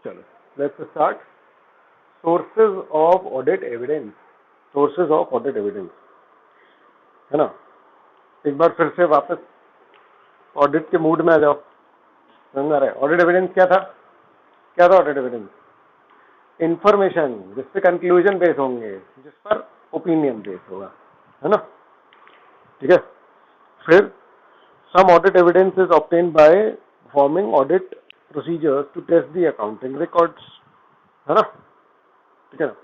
चलो let's start. Sources of audit evidence. Sources of audit evidence, है ना। एक बार फिर से वापस ऑडिट के मूड में आ जाओ। समझ आ रहा है ऑडिट एविडेंस क्या था? क्या था ऑडिट एविडेंस? इंफॉर्मेशन जिस पे कंक्लूजन बेस होंगे, जिस पर ओपिनियन बेस होगा, है ना। ठीक है। फिर some audit evidence is obtained by performing audit procedures to test the accounting records, है ना। ठीक है ना।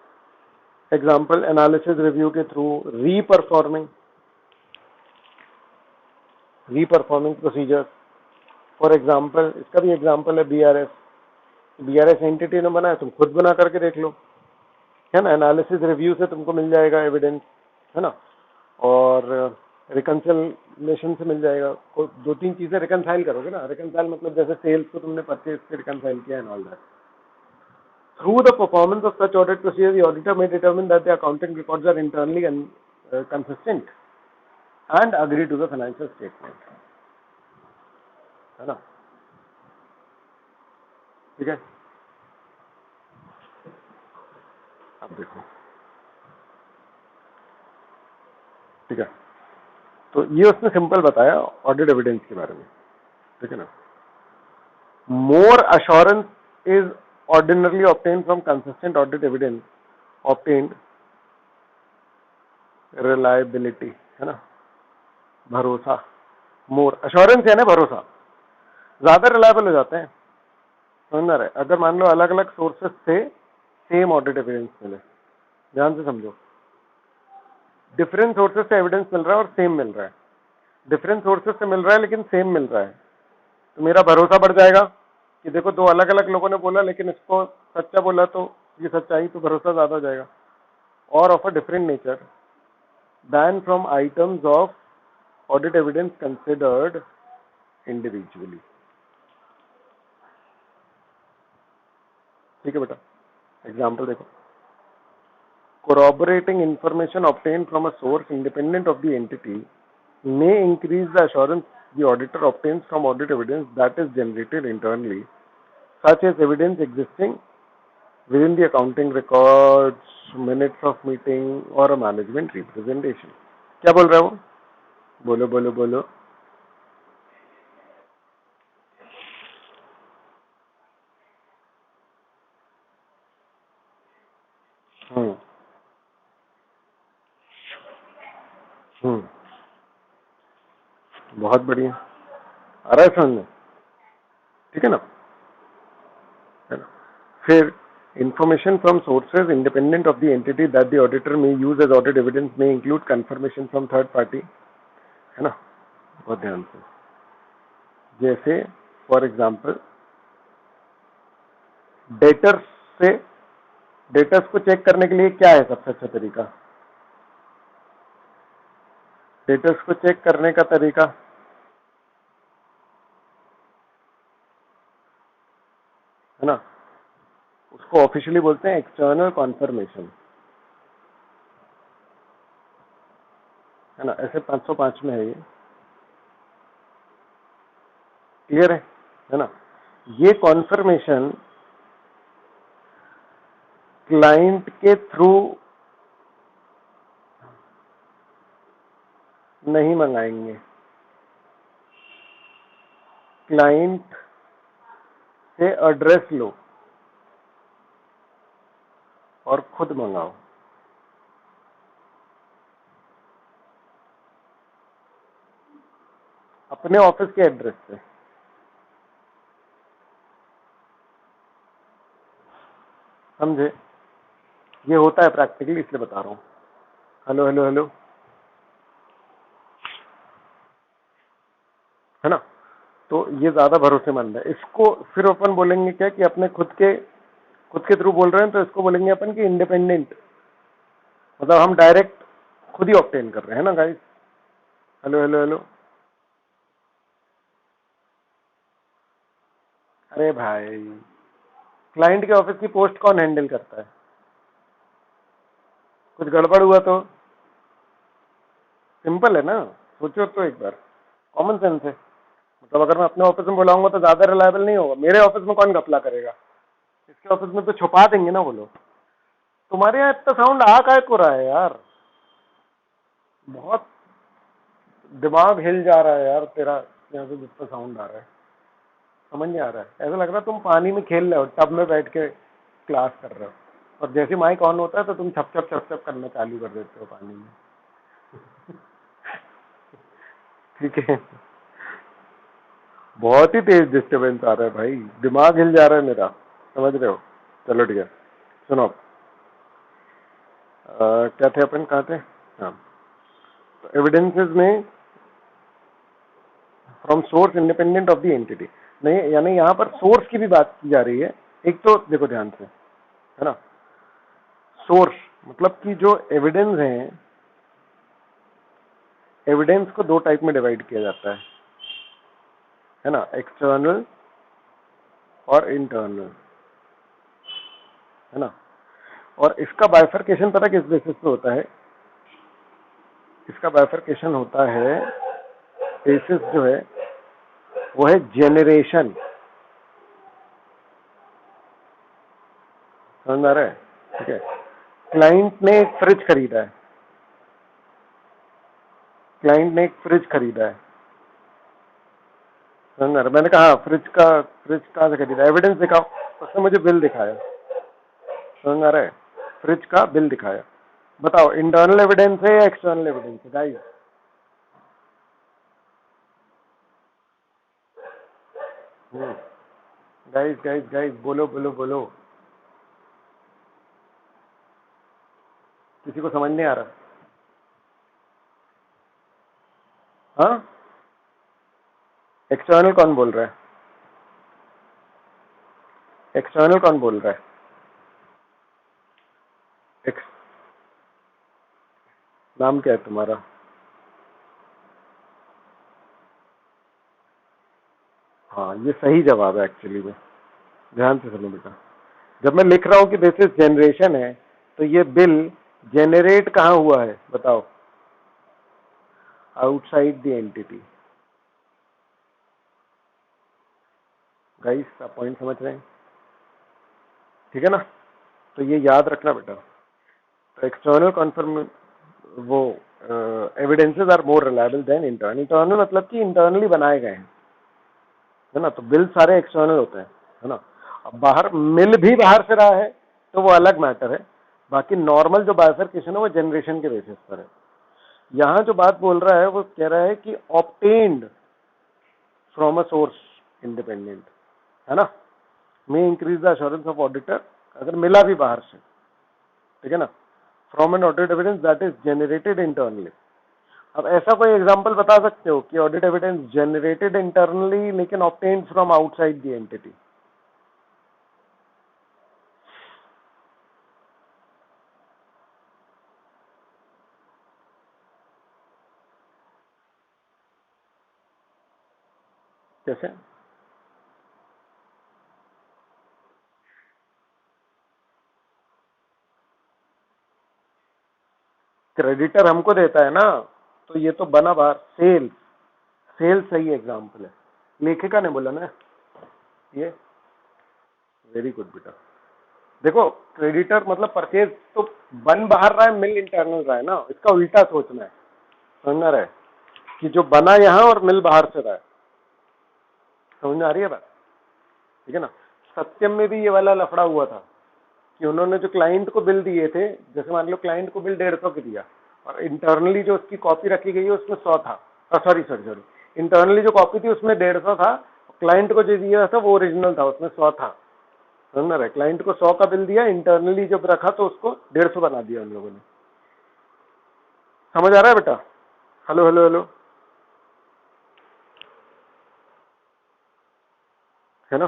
एग्जाम्पल एनालिसिस रिव्यू के थ्रू, रीपरफॉर्मिंग प्रोसीजर। फॉर एग्जाम्पल इसका भी एग्जाम्पल है बीआरएस। बीआरएस एंटिटी ने बनाया, तुम खुद बना करके देख लो, है ना। एनालिसिस रिव्यू से तुमको मिल जाएगा एविडेंस, है ना। और रिकंसिलेशन से मिल जाएगा। दो तीन चीजें रिकंसाइल करोगे ना। रिकंसाइल मतलब जैसे सेल्स को तुमने परचेज से रिकंसाइल किया and all that. Through the performance of such audit procedure, the auditor may determine that the accounting records are internally consistent and agree to the financial statement, है ना। ठीक है। अब देखो, ठीक है। तो ये उसने सिंपल बताया ऑडिट एविडेंस के बारे में, ठीक है ना। More assurance is ordinarily obtained from consistent audit evidence obtained reliability, है ना। भरोसा, मोर अश्योरेंस यानी भरोसा, ज्यादा रिलायबल हो जाते हैं। समझ रहा है। अगर मान लो अलग अलग सोर्सेस से सेम ऑडिट एविडेंस मिले, ध्यान से समझो, डिफरेंट सोर्सेस से एविडेंस मिल रहा है और सेम मिल रहा है। डिफरेंट सोर्सेस से मिल रहा है लेकिन सेम मिल रहा है, तो मेरा भरोसा बढ़ जाएगा कि देखो दो अलग अलग लोगों ने बोला लेकिन इसको सच्चा बोला तो ये सच्चाई, तो भरोसा ज्यादा हो जाएगा। और of a different nature than from items of audit evidence considered individually. ठीक है बेटा। एग्जाम्पल देखो, corroborating information obtained from a source independent of the entity may increase the assurance the auditor obtains from audit evidence that is generated internally, such as evidence existing within the accounting records, minutes of meeting or a management representation. क्या बोल रहा है वो? बोलो बोलो बोलो। हम्म हम्म बहुत बढ़िया, आ रहा है समझ में। ठीक है ना। फिर information from sources independent of the entity that the auditor may use as audit evidence may include confirmation from third party, है ना। बहुत ध्यान से, जैसे फॉर एग्जाम्पल डेटर्स से, डेटर्स को चेक करने के लिए क्या है सबसे अच्छा तरीका? डेटर्स को चेक करने का तरीका, है ना, उसको ऑफिशियली बोलते हैं एक्सटर्नल कॉन्फर्मेशन, है ना। ऐसे 505 में है ये, क्लियर है ना। ये कॉन्फर्मेशन क्लाइंट के थ्रू नहीं मंगाएंगे, क्लाइंट से एड्रेस लो और खुद मंगाओ। अपने ऑफिस के एड्रेस से, समझे। ये होता है प्रैक्टिकली, इसलिए बता रहा हूं। हेलो हेलो हेलो, है ना। तो ये ज्यादा भरोसेमंद है। इसको फिर अपन बोलेंगे क्या कि अपने खुद के थ्रू बोल रहे हैं, तो इसको बोलेंगे अपन कि इंडिपेंडेंट, मतलब हम डायरेक्ट खुद ही ऑब्टेन कर रहे हैं ना गाइस। Hello hello hello. अरे भाई, क्लाइंट के ऑफिस की पोस्ट कौन हैंडल करता है? कुछ गड़बड़ हुआ तो सिंपल है ना, सोचो तो एक बार, कॉमन सेंस है। मतलब अगर मैं अपने ऑफिस में बुलाऊंगा तो ज्यादा रिलायबल नहीं होगा। मेरे ऑफिस में कौन घपला करेगा? इसके ऑफिस में तो छुपा देंगे ना वो लोग। तुम्हारे यहाँ इतना साउंड आ काय को रहा है यार, बहुत दिमाग हिल जा रहा है यार तेरा, यहाँ से जितना साउंड आ रहा है समझ नहीं आ रहा है। ऐसा लग रहा है तुम पानी में खेल रहे हो, टब में बैठ के क्लास कर रहे हो, और जैसे माइक ऑन होता है तो तुम छप छप छप छप करना चालू कर देते हो पानी में। ठीक है, बहुत ही तेज डिस्टरबेंस आ रहा है भाई, दिमाग हिल जा रहा है मेरा, समझ रहे हो। चलो ठीक है, सुनो। क्या थे अपन, कहाँ थे? हाँ, तो एविडेंसेस में from source independent of the entity, नहीं यानी यहाँ पर सोर्स की भी बात की जा रही है। एक तो देखो ध्यान से, है ना, सोर्स मतलब कि जो एविडेंस है, एविडेंस को दो टाइप में डिवाइड किया जाता है ना, एक्सटर्नल और इंटरनल, है ना। और इसका बाइफरकेशन पता किस बेसिस पे होता है? इसका बाइफरकेशन होता है, बेसिस जो है वो है जेनरेशन, समझ में आ रहा है? ठीक है, क्लाइंट ने एक फ्रिज खरीदा है, क्लाइंट ने एक फ्रिज खरीदा है, समझ में आ रहा है? मैंने कहा फ्रिज कहाँ से खरीदा, एविडेंस दिखाओ, उसने मुझे बिल दिखाया, समझ में आ रहा है? फ्रिज का बिल दिखाया, बताओ इंटरनल एविडेंस है या एक्सटर्नल एविडेंस है गाइस? गाइस गाइस गाइस, बोलो बोलो बोलो, किसी को समझ नहीं आ रहा? हाँ, एक्सटर्नल कौन बोल रहा है? एक्सटर्नल कौन बोल रहा है? एक्स नाम क्या है तुम्हारा? हाँ, ये सही जवाब है एक्चुअली में, ध्यान से सुनो बेटा। जब मैं लिख रहा हूं कि दिस इज जनरेशन है, तो ये बिल जेनरेट कहाँ हुआ है बताओ? Outside the entity. गाइस आप पॉइंट समझ रहे हैं? ठीक है ना, तो ये याद रखना बेटा। तो एक्सटर्नल कन्फर्म, वो evidences are more reliable than internal. Internal मतलब कि इंटरनली बनाए गए हैं, है ना, तो बिल सारे एक्सटर्नल होते हैं, है ना। अब बाहर मिल भी बाहर से रहा है तो वो अलग मैटर है, बाकी नॉर्मल जो बाइफरकेशन है वो जनरेशन के बेसिस पर है। यहां जो बात बोल रहा है वो कह रहा है कि obtained from a source independent, है ना, may increase the assurance of auditor, अगर मिला भी बाहर से, ठीक है ना, from an audit evidence that is generated internally. अब ऐसा कोई एग्जांपल बता सकते हो कि ऑडिट एविडेंस जनरेटेड इंटरनली लेकिन obtained from outside the entity? कैसे? क्रेडिटर हमको देता है ना, तो ये तो बना बाहर, सेल्स, सेल्स सही एग्जांपल है, लेखिका ने बोला ना ये। वेरी गुड बेटा। देखो क्रेडिटर मतलब परचेज तो बन बाहर रहा है, मिल इंटरनल रहा है ना, इसका उल्टा सोचना है, समझना रहा है कि जो बना यहाँ और मिल बाहर से रहा है, समझ में आ रही है बात? ठीक है ना। सत्यम में भी ये वाला लफड़ा हुआ था कि उन्होंने जो क्लाइंट को बिल दिए थे, जैसे मान लो क्लाइंट को बिल 150 की दिया और इंटरनली जो उसकी कॉपी रखी गई है उसमें 100 था, सॉरी सॉरी सॉरी, इंटरनली जो कॉपी थी उसमें 150 था, क्लाइंट को जो दिया था वो ओरिजिनल था, उसमें 100 था, समझ रहे? क्लाइंट को 100 का बिल दिया, इंटरनली जब रखा तो उसको 150 बना दिया उन लोगों ने। समझ आ रहा है बेटा? हेलो हेलो हेलो, है ना?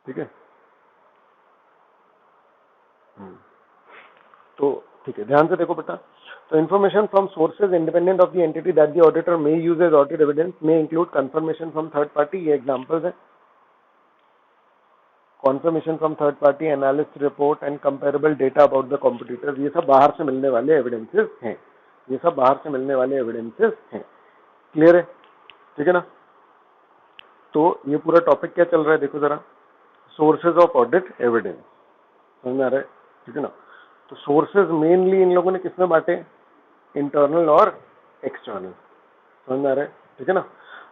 ठीक है। तो ठीक है, ध्यान से देखो बेटा। तो information from sources independent of the entity that the auditor may use as audit evidence may include confirmation from third party, ये एग्जांपल्स है। Confirmation from third party, analyst report and comparable data about the competitors, ये सब बाहर से मिलने वाले evidences हैं, ये सब बाहर से मिलने वाले एविडेंसेस हैं। क्लियर है? ठीक है ना। तो ये पूरा टॉपिक क्या चल रहा है देखो जरा, सोर्सेज ऑफ ऑडिट एविडेंस, समझ में आ रहा है? ठीक है ना। तो सोर्सेज मेनली इन लोगों ने किसमें बांटे, इंटरनल और एक्सटर्नल, समझ में आ रहा है? ठीक है ना।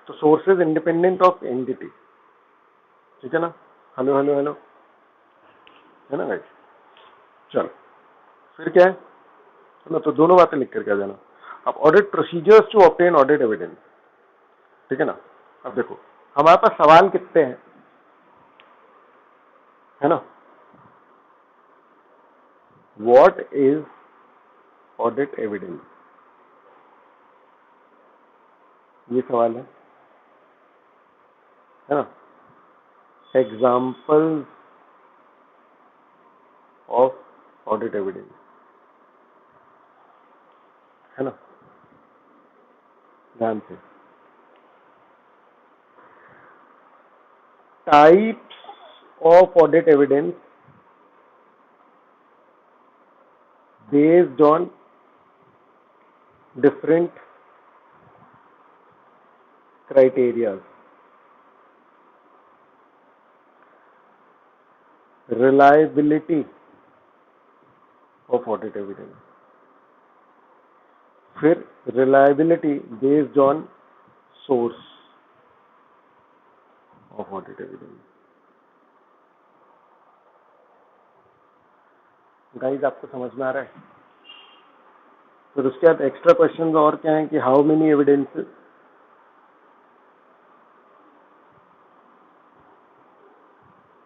तो सोर्सेज इंडिपेंडेंट ऑफ एंटिटी, ठीक है ना। हेलो हेलो हेलो, है ना गाइस? चलो फिर क्या है ना, तो दोनों बातें लिख करके आ जाना। अब audit procedures to obtain audit evidence, ठीक है ना। अब देखो हमारे पास सवाल कितने हैं, है ना। व्हाट इज ऑडिट एविडेंस, ये सवाल है ना। एग्जाम्पल ऑफ ऑडिट एविडेंस, है ना, ध्यान से। Types of audit evidence based on different criteria, reliability of audit evidence, फिर reliability based on source of audit evidence. Guys आपको समझ में आ रहा है? फिर उसके बाद एक्स्ट्रा क्वेश्चन और क्या है कि हाउ मेनी एविडेंसेस,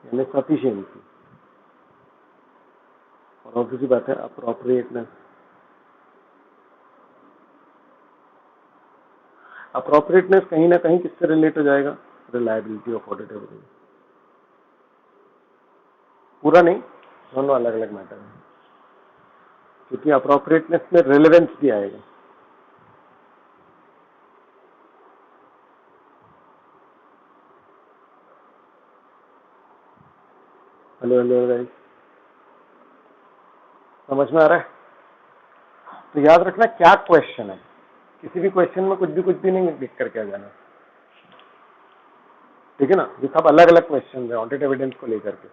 यानी सफिशिएंसी, और ऑब्वियसली बात है अप्रोप्रिएटनेस। अप्रोप्रिएटनेस कहीं ना कहीं किससे रिलेट हो जाएगा, रिलायबिलिटी ऑफ ऑडिट एविडेंस। पूरा नहीं, दोनों अलग अलग मैटर है, क्योंकि अप्रोप्रिएटनेस में रिलेवेंस भी आएगा। हेलो हेलो गाइस, समझ में आ रहा है? तो याद रखना क्या क्वेश्चन है, किसी भी क्वेश्चन में कुछ भी नहीं लिख करके आ जाना, ठीक है ना। ये सब अलग अलग क्वेश्चन है ऑडिट एविडेंस को लेकर के,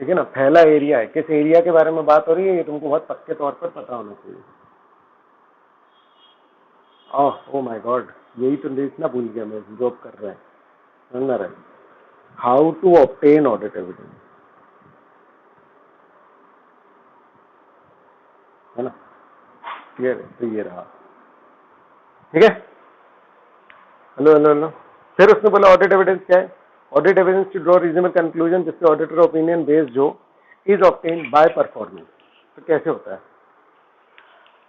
ठीक है ना। पहला एरिया है, किस एरिया के बारे में बात हो रही है ये तुमको बहुत पक्के तौर पर पता होना चाहिए। ओ माय गॉड, यही तो देखना भूल गया मैं, जॉब कर रहा है, समझ रहा है। How to obtain audit evidence, है ना, क्लियर है? तो ये रहा, ठीक है। हेलो हेलो हेलो, फिर उसने बोला ऑडिट एविडेंस क्या है, audit evidence to draw reasonable conclusion जिससे ऑडिटर ओपिनियन बेस्ड जो इज ऑब्टेन बाय परफॉर्मेंस। तो कैसे होता है,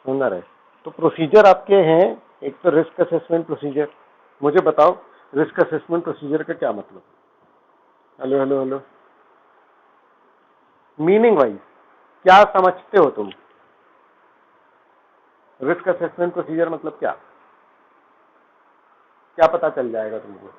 समझ रहा है? तो प्रोसीजर आपके हैं, एक तो रिस्क असेसमेंट प्रोसीजर। मुझे बताओ रिस्क असेसमेंट प्रोसीजर का क्या मतलब? Hello hello hello, meaning wise क्या समझते हो तुम? रिस्क असेसमेंट प्रोसीजर मतलब क्या, क्या पता चल जाएगा तुमको?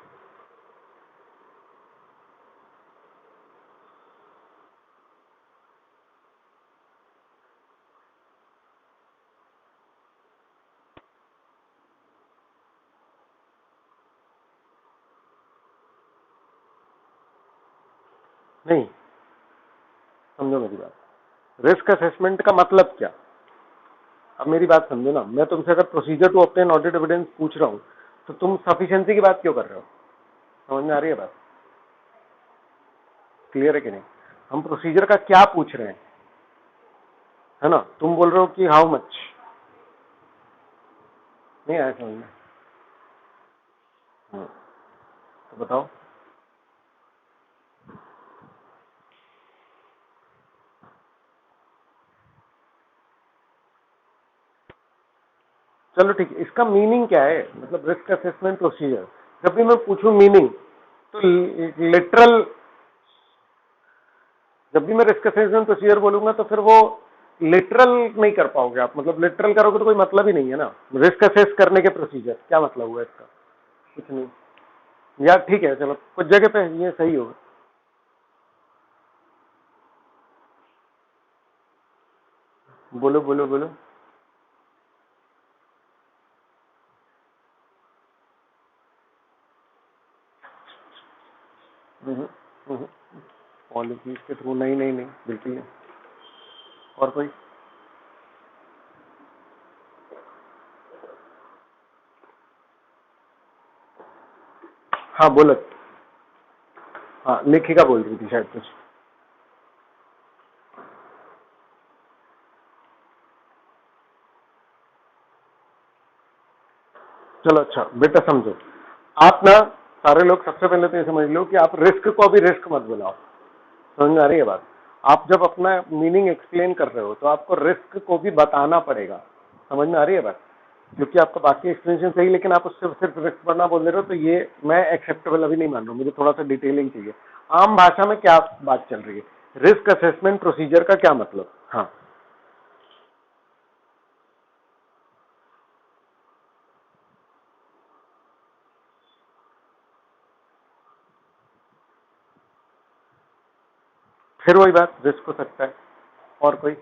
नहीं, समझो मेरी बात, रिस्क असेसमेंट का मतलब क्या? अब मेरी बात समझो ना, मैं तुमसे अगर procedure to obtain audit evidence पूछ रहा हूं तो तुम सफिशिएंसी की बात क्यों कर रहे हो? समझ में आ रही है बात? क्लियर है कि नहीं? हम प्रोसीजर का क्या पूछ रहे हैं, है ना। तुम बोल रहे हो कि हाउ मच, नहीं आया समझ में? तो बताओ। चलो ठीक है, इसका मीनिंग क्या है, मतलब रिस्क असेसमेंट प्रोसीजर जब भी मैं पूछूं मीनिंग, तो लिटरल, जब भी मैं रिस्क असेसमेंट प्रोसीजर बोलूंगा तो फिर वो लिटरल नहीं कर पाओगे आप, मतलब लिटरल करोगे तो कोई मतलब ही नहीं है ना। रिस्क असेस करने के प्रोसीजर क्या मतलब हुआ इसका, कुछ नहीं यार, ठीक है चलो कुछ जगह पे ये सही होगा। बोलो बोलो बोलो। हम्म, पॉलिसीज के थ्रू नहीं नहीं नहीं, बिल्कुल नहीं। और कोई? हाँ बोलो। हाँ लेखिका बोल रही थी शायद कुछ। चलो अच्छा बेटा समझो, आप ना सारे लोग सबसे पहले तो ये समझ लो कि आप रिस्क को अभी रिस्क मत बुलाओ। समझ में आ रही है बात? आप जब अपना मीनिंग एक्सप्लेन कर रहे हो तो आपको रिस्क को भी बताना पड़ेगा। समझ में आ रही है बात? क्योंकि आपका बाकी एक्सप्लेनेशन सही, लेकिन आप उससे सिर्फ रिस्क बनना बोल रहे हो, तो ये मैं एक्सेप्टेबल अभी नहीं मान रहा हूँ। मुझे थोड़ा सा डिटेलिंग चाहिए। आम भाषा में क्या बात चल रही है? रिस्क असेसमेंट प्रोसीजर का क्या मतलब? हाँ फिर वही बात, रिस्क हो सकता है। और कोई?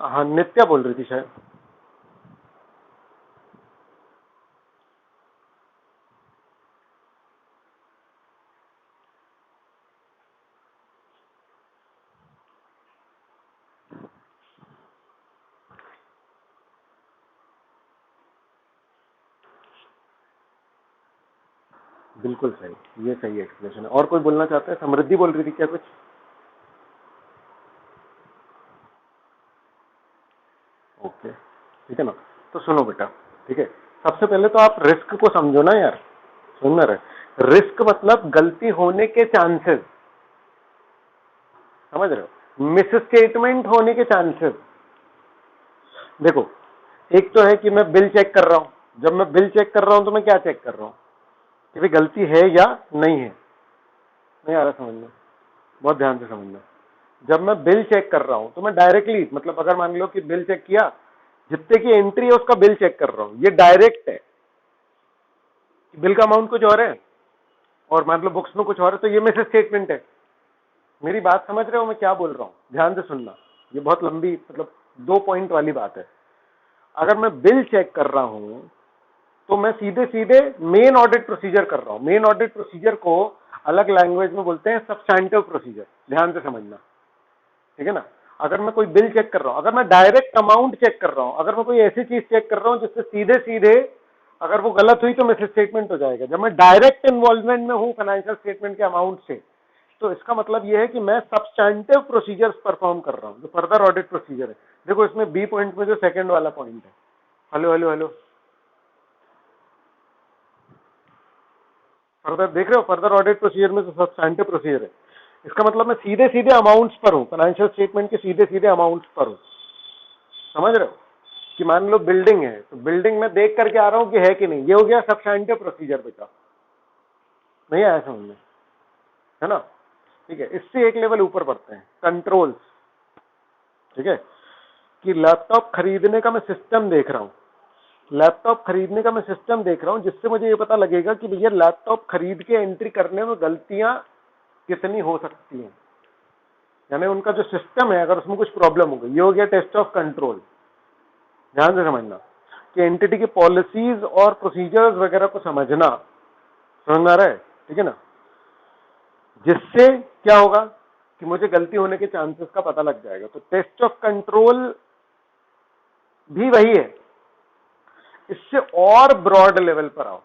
हाँ नित्या बोल रही थी शायद। बिल्कुल सही, ये सही एक्सप्लेनेशन है। और कोई बोलना चाहता है? समृद्धि बोल रही थी क्या कुछ? ओके ठीक है ना। तो सुनो बेटा, ठीक है, सबसे पहले तो आप रिस्क को समझो ना यार। सुन रहे? रिस्क मतलब गलती होने के चांसेस। समझ रहे हो? मिस स्टेटमेंट होने के चांसेस। देखो, एक तो है कि मैं बिल चेक कर रहा हूं। जब मैं बिल चेक कर रहा हूं तो मैं क्या चेक कर रहा हूं कि भाई गलती है या नहीं है। नहीं आ रहा समझ में? बहुत ध्यान से समझना। जब मैं बिल चेक कर रहा हूं तो मैं डायरेक्टली, मतलब अगर मान लो कि बिल चेक किया, जितने की एंट्री है उसका बिल चेक कर रहा हूं, ये डायरेक्ट है कि बिल का अमाउंट कुछ और है और मान लो बुक्स में कुछ और है, तो ये मिस स्टेटमेंट है। मेरी बात समझ रहे हो मैं क्या बोल रहा हूं? ध्यान से सुनना, ये बहुत लंबी, मतलब 2 पॉइंट वाली बात है। अगर मैं बिल चेक कर रहा हूं तो मैं सीधे सीधे मेन ऑडिट प्रोसीजर कर रहा हूं। मेन ऑडिट प्रोसीजर को अलग लैंग्वेज में बोलते हैं सब्सटैंटिव प्रोसीजर। ध्यान से समझना, ठीक है ना। अगर मैं कोई बिल चेक कर रहा हूं, अगर मैं डायरेक्ट अमाउंट चेक कर रहा हूं, अगर मैं कोई ऐसी चीज चेक कर रहा हूं जिससे सीधे सीधे अगर वो गलत हुई तो मिस स्टेटमेंट हो जाएगा। जब मैं डायरेक्ट इन्वॉल्वमेंट में हूं फाइनेंशियल स्टेटमेंट के अमाउंट से, तो इसका मतलब यह है कि मैं सब्सटैंटिव प्रोसीजर्स परफॉर्म कर रहा हूं, जो फर्दर ऑडिट प्रोसीजर है। देखो इसमें बी पॉइंट में जो सेकंड वाला पॉइंट है, हेलो हेलो हेलो, फर्दर देख रहे हो? फर्दर ऑडिट प्रोसीजर में जो सब्सटैंटिव प्रोसीजर है, इसका मतलब मैं सीधे सीधे अमाउंट्स पर हूं, फाइनेंशियल स्टेटमेंट के सीधे सीधे अमाउंट्स पर हूं। समझ रहे हो? कि मान लो बिल्डिंग है, तो बिल्डिंग में देख करके आ रहा हूं कि है कि नहीं, ये हो गया सब्सटैंटिव प्रोसीजर बेटा। नहीं आया समझ में? है ना? ठीक है, इससे एक लेवल ऊपर बढ़ते हैं, कंट्रोल्स। ठीक है, कि लैपटॉप खरीदने का मैं सिस्टम देख रहा हूं। लैपटॉप खरीदने का मैं सिस्टम देख रहा हूं जिससे मुझे ये पता लगेगा कि भैया लैपटॉप खरीद के एंट्री करने में गलतियां कितनी हो सकती हैं। यानी उनका जो सिस्टम है अगर उसमें कुछ प्रॉब्लम हो गई, ये हो गया टेस्ट ऑफ कंट्रोल। ध्यान से समझना कि एंटिटी की पॉलिसीज और प्रोसीजर्स वगैरह को समझना। समझ में आ रहा है? ठीक है ना। जिससे क्या होगा कि मुझे गलती होने के चांसेस का पता लग जाएगा। तो टेस्ट ऑफ कंट्रोल भी वही है, इससे और ब्रॉड लेवल पर आओ।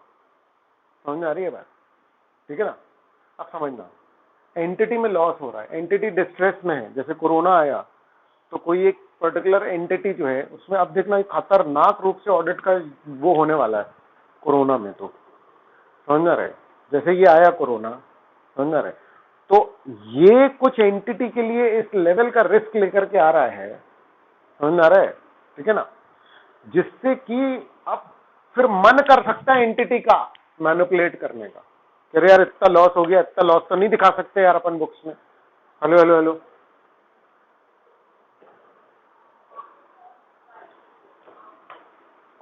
समझ में आ रही है बात? ठीक है ना। अब समझना, एंटिटी में लॉस हो रहा है, एंटिटी डिस्ट्रेस में है, जैसे कोरोना आया तो कोई एक पर्टिकुलर एंटिटी जो है उसमें अब देखना एक खतरनाक रूप से ऑडिट का वो होने वाला है कोरोना में। तो समझ रहे? जैसे ये आया कोरोना, समझ रहे? तो ये कुछ एंटिटी के लिए इस लेवल का रिस्क लेकर के आ रहा है। समझ आ रहा है? ठीक है ना। जिससे कि अब फिर मन कर सकता है एंटिटी का मैनिपुलेट करने का कि अरे यार इतना लॉस हो गया, इतना लॉस तो नहीं दिखा सकते यार अपन बुक्स में। हेलो हेलो हेलो,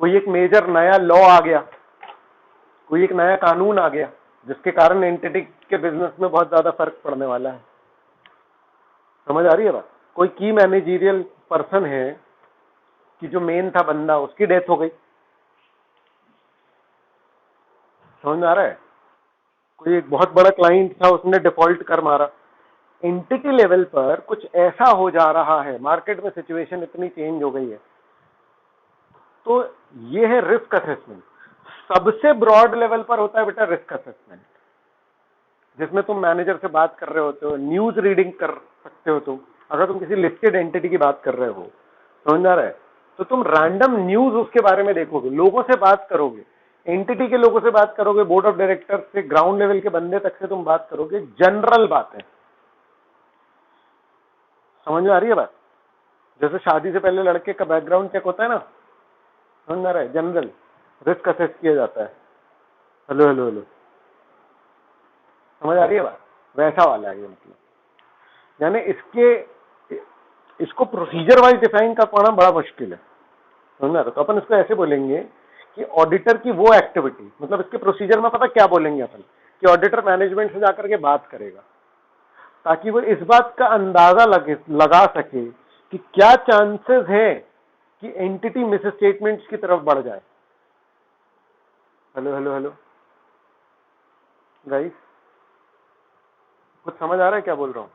कोई एक मेजर नया लॉ आ गया, कोई एक नया कानून आ गया जिसके कारण एंटिटी के बिजनेस में बहुत ज्यादा फर्क पड़ने वाला है। समझ आ रही है बात? कोई की मैनेजरियल पर्सन है कि जो मेन था बंदा, उसकी डेथ हो गई। समझ में आ रहा है? कोई एक बहुत बड़ा क्लाइंट था, उसने डिफॉल्ट कर मारा, एंटिटी लेवल पर कुछ ऐसा हो जा रहा है, मार्केट में सिचुएशन इतनी चेंज हो गई है, तो ये है रिस्क असेसमेंट। सबसे ब्रॉड लेवल पर होता है बेटा रिस्क असेसमेंट, जिसमें तुम मैनेजर से बात कर रहे होते हो, न्यूज रीडिंग कर सकते हो तुम, अगर तुम किसी लिस्टेड एंटिटी की बात कर रहे हो, समझ आ रहा है, तो तुम रैंडम न्यूज उसके बारे में देखोगे, लोगों से बात करोगे, एंटिटी के लोगों से बात करोगे, बोर्ड ऑफ डायरेक्टर से, ग्राउंड लेवल के बंदे तक से तुम बात करोगे, जनरल बातें। समझ में आ रही है बात? जैसे शादी से पहले लड़के का बैकग्राउंड चेक होता है ना, समझ में आ रहा है, जनरल रिस्क असेस किया जाता है। हेलो हेलो हेलो, समझ आ रही है बात? वैसा वाला है ये, मतलब यानी इसको प्रोसीजर वाइज डिफाइन कर पाना बड़ा मुश्किल है, समझ तो अपन इसको ऐसे बोलेंगे कि ऑडिटर की वो एक्टिविटी, मतलब इसके प्रोसीजर में पता क्या बोलेंगे अपन, कि ऑडिटर मैनेजमेंट से जाकर के बात करेगा, ताकि वो इस बात का अंदाजा लगा सके कि क्या चांसेस है कि एंटिटी मिस स्टेटमेंट्स की तरफ बढ़ जाए। हेलो हेलो हेलो गाइस, कुछ समझ आ रहा है क्या बोल रहा हूँ?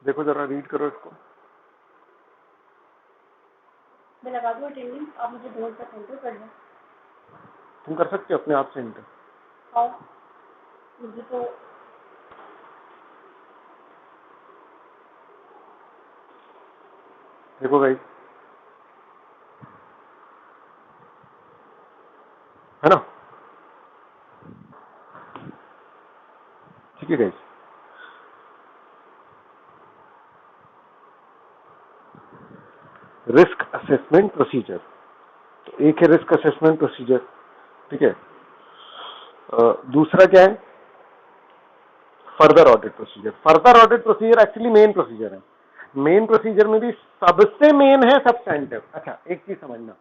देखो जरा, रीड करो इसको। मैं लगा दूं अटेंडिंग, आप मुझे बोर्ड पर एंटर कर दें। तुम कर सकते हो अपने आप से एंटर। हाँ, मुझे तो देखो गाइस, है ना, ठीक है गाइस। रिस्क असेसमेंट प्रोसीजर, तो एक है रिस्क असेसमेंट प्रोसीजर, ठीक है। दूसरा क्या है? Further audit procedure. Further audit procedure actually main procedure है। मेन प्रोसीजर में भी सबसे मेन है सब्सटैंटिव। अच्छा, एक चीज समझना,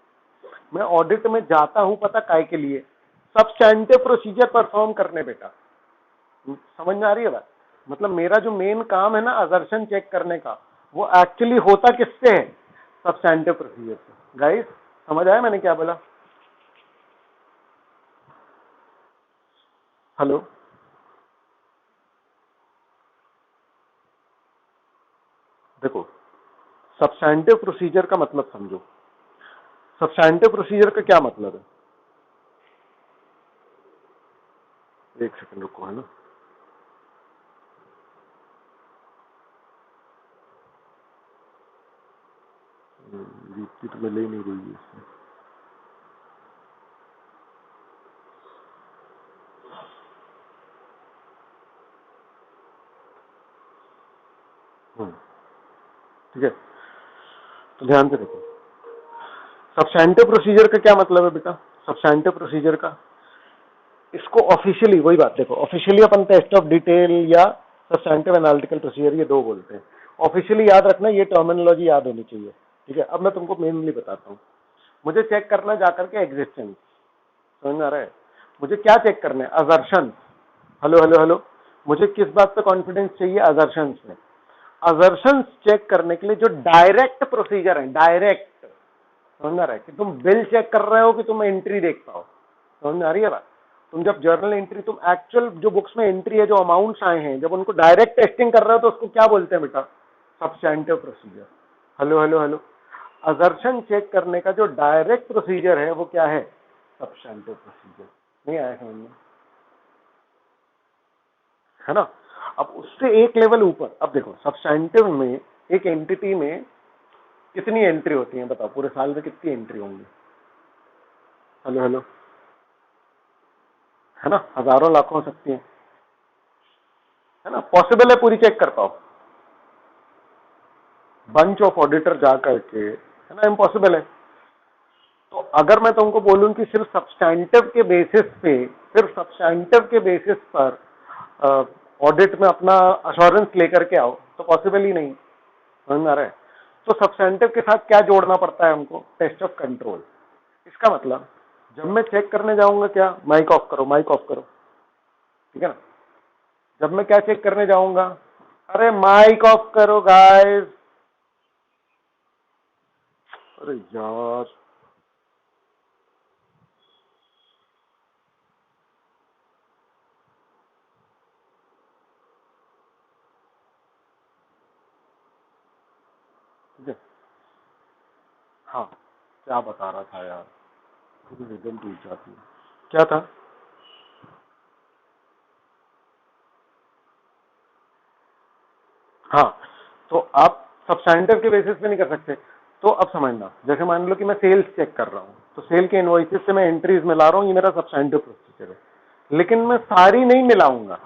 मैं ऑडिट में जाता हूं पता काय के लिए? सब्सटैंटिव प्रोसीजर परफॉर्म करने बेटा। समझ में आ रही है बात? मतलब मेरा जो मेन काम है ना असर्शन चेक करने का, वो एक्चुअली होता किससे है? सब्सटैंटिव प्रोसीजर से। गाइस समझ आया मैंने क्या बोला? हेलो, देखो, सब्सटैंटिव प्रोसीजर का मतलब समझो। सब्सटैंटिव प्रोसीजर का क्या मतलब है? एक सेकंड रुको, है ना। दीप्ति तो मैं ले नहीं रही है इसमें। ठीक है, तो ध्यान से देखो, सब्सटैंटिव प्रोसीजर का क्या मतलब है बेटा? सब्सटैंटिव प्रोसीजर का, इसको ऑफिशियली, वही बात देखो, ऑफिशियली अपन टेस्ट ऑफ डिटेल या सब्सटैंटिव एनालिटिकल प्रोसीजर ये दो बोलते हैं। ऑफिशियली याद रखना, ये टर्मिनोलॉजी याद होनी चाहिए, ठीक है। अब मैं तुमको मेनली बताता हूँ। मुझे चेक करना जाकर के एग्जिस्टेंस, समझ में आ रहा है? मुझे क्या चेक करना है? असर्शन। हेलो हेलो हेलो, मुझे किस बात पे कॉन्फिडेंस चाहिए? असर्शंस में। असर्शंस चेक करने के लिए जो डायरेक्ट प्रोसीजर है, डायरेक्ट, समझ में आ रहा है, कि तुम बिल चेक कर रहे हो कि तुम एंट्री देख पाओ, समझ में आ रही है बात? तुम जब जर्नल एंट्री, तुम एक्चुअल जो बुक्स में एंट्री है, जो अमाउंट्स आए हैं, जब उनको डायरेक्ट टेस्टिंग कर रहे हो तो उसको क्या बोलते हैं बेटा? Substantive procedure. Hello hello hello, assertion check करने का जो डायरेक्ट प्रोसीजर है वो क्या है? Substantive procedure. नहीं आया समझ में? है ना। अब उससे एक लेवल ऊपर, अब देखो सब्सटैंटिव में एक एंटिटी में कितनी एंट्री होती है बताओ? पूरे साल में कितनी एंट्री होंगी? हेलो हेलो, है ना, हजारों लाखों हो सकती है ना। पॉसिबल है पूरी चेक कर पाओ बंच ऑफ ऑडिटर जा करके, है ना? इम्पॉसिबल है। तो अगर मैं तुमको बोलूं कि सिर्फ सब्सटैंटिव के बेसिस पे, सिर्फ सब्सटैंटिव के बेसिस पर ऑडिट में अपना अश्योरेंस लेकर के आओ, तो पॉसिबल ही नहीं। समझ में आ रहा है? तो सब्सटैंटिव के साथ क्या जोड़ना पड़ता है हमको? Test of control. इसका मतलब जब मैं चेक करने जाऊंगा, क्या, माइक ऑफ करो, माइक ऑफ करो, ठीक है ना। जब मैं क्या चेक करने जाऊंगा? अरे माइक ऑफ करो गाइस। अरे यार, हाँ, क्या बता रहा था यार, पूरी रिदम टूट जाती है। क्या था? हाँ, तो आप सब्सटैंटिव के बेसिस पे नहीं कर सकते। तो अब समझना, जैसे मान लो कि मैं सेल्स चेक कर रहा हूँ, तो सेल के इनवॉइसेस से मैं एंट्रीज मिला रहा हूँ, ये मेरा सब्सटैंटिव प्रोसीजर है। लेकिन मैं सारी नहीं मिलाऊंगा,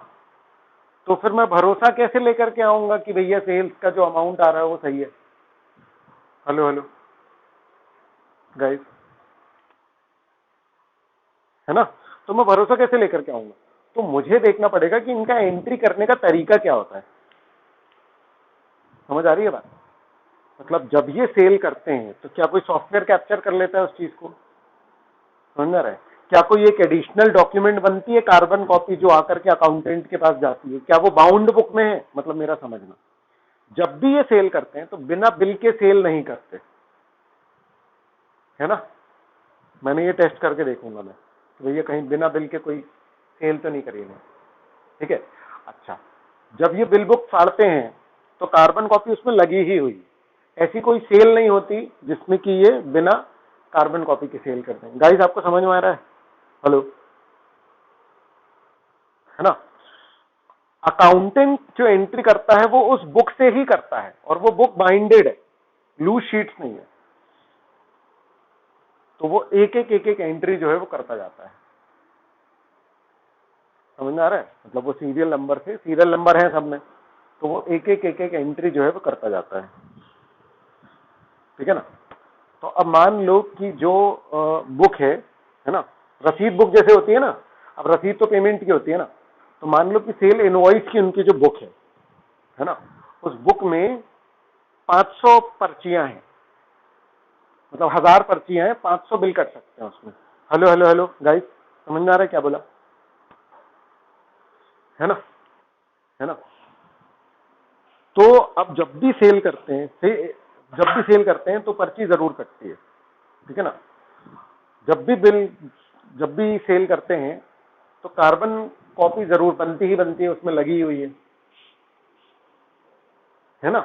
तो फिर मैं भरोसा कैसे लेकर के आऊंगा कि भैया सेल्स का जो अमाउंट आ रहा है वो सही है? हेलो हेलो गाइस, है ना? तो मैं भरोसा कैसे लेकर के आऊंगा? तो मुझे देखना पड़ेगा कि इनका एंट्री करने का तरीका क्या होता है। समझ आ रही है बात? मतलब जब ये सेल करते हैं तो क्या कोई सॉफ्टवेयर कैप्चर कर लेता है उस चीज को? समझ आ रहा है? क्या कोई एक एडिशनल डॉक्यूमेंट बनती है, कार्बन कॉपी, जो आकर के अकाउंटेंट के पास जाती है? क्या वो बाउंड बुक में है? मतलब मेरा समझना, जब भी ये सेल करते हैं तो बिना बिल के सेल नहीं करते, है ना? मैंने ये टेस्ट करके देखूंगा मैं कि भैया कहीं बिना बिल के कोई सेल तो नहीं करेगा। ठीक है, अच्छा, जब ये बिल बुक फाड़ते हैं तो कार्बन कॉपी उसमें लगी ही हुई, ऐसी कोई सेल नहीं होती जिसमें कि ये बिना कार्बन कॉपी के सेल करते हैं। गाइस, आपको समझ में आ रहा है? हेलो, है ना? अकाउंटेंट जो एंट्री करता है वो उस बुक से ही करता है, और वो बुक बाइंडेड है, लूज शीट्स नहीं है। तो वो एक एक एंट्री जो है वो करता जाता है। समझ में आ रहा है? मतलब वो सीरियल नंबर से, सीरियल नंबर है सब में, तो वो एक एक एंट्री जो है वो करता जाता है। ठीक है ना? तो अब मान लो कि जो बुक है ना, रसीद बुक जैसे होती है ना, अब रसीद तो पेमेंट की होती है ना, तो मान लो कि सेल इनवॉइस की उनकी जो बुक है ना, उस बुक में 500 पर्चियां हैं, मतलब 1000 पर्चियां हैं, 500 बिल कर सकते हैं उसमें। हेलो हेलो हेलो गाइस, समझ में आ रहा है क्या बोला? है ना? है ना? तो अब जब भी सेल करते हैं जब भी सेल करते हैं तो पर्ची जरूर कटती है। ठीक है ना? जब भी बिल जब भी सेल करते हैं तो कार्बन कॉपी जरूर बनती ही बनती है, उसमें लगी हुई है ना?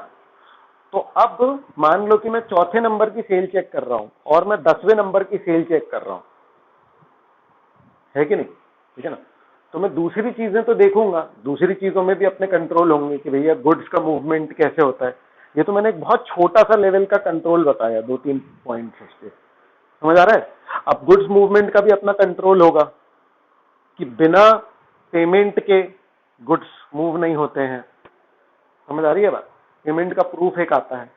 तो अब मान लो कि मैं चौथे नंबर की सेल चेक कर रहा हूं और मैं 10वें नंबर की सेल चेक कर रहा हूं, है कि नहीं? ठीक है ना? तो मैं दूसरी चीजें तो देखूंगा, दूसरी चीजों में भी अपने कंट्रोल होंगे कि भैया गुड्स का मूवमेंट कैसे होता है। ये तो मैंने एक बहुत छोटा सा लेवल का कंट्रोल बताया, 2-3 पॉइंट्स उसके। समझ आ रहा है? अब गुड्स मूवमेंट का भी अपना कंट्रोल होगा कि बिना पेमेंट के गुड्स मूव नहीं होते हैं। समझ आ रही है बात? पेमेंट का प्रूफ एक आता है।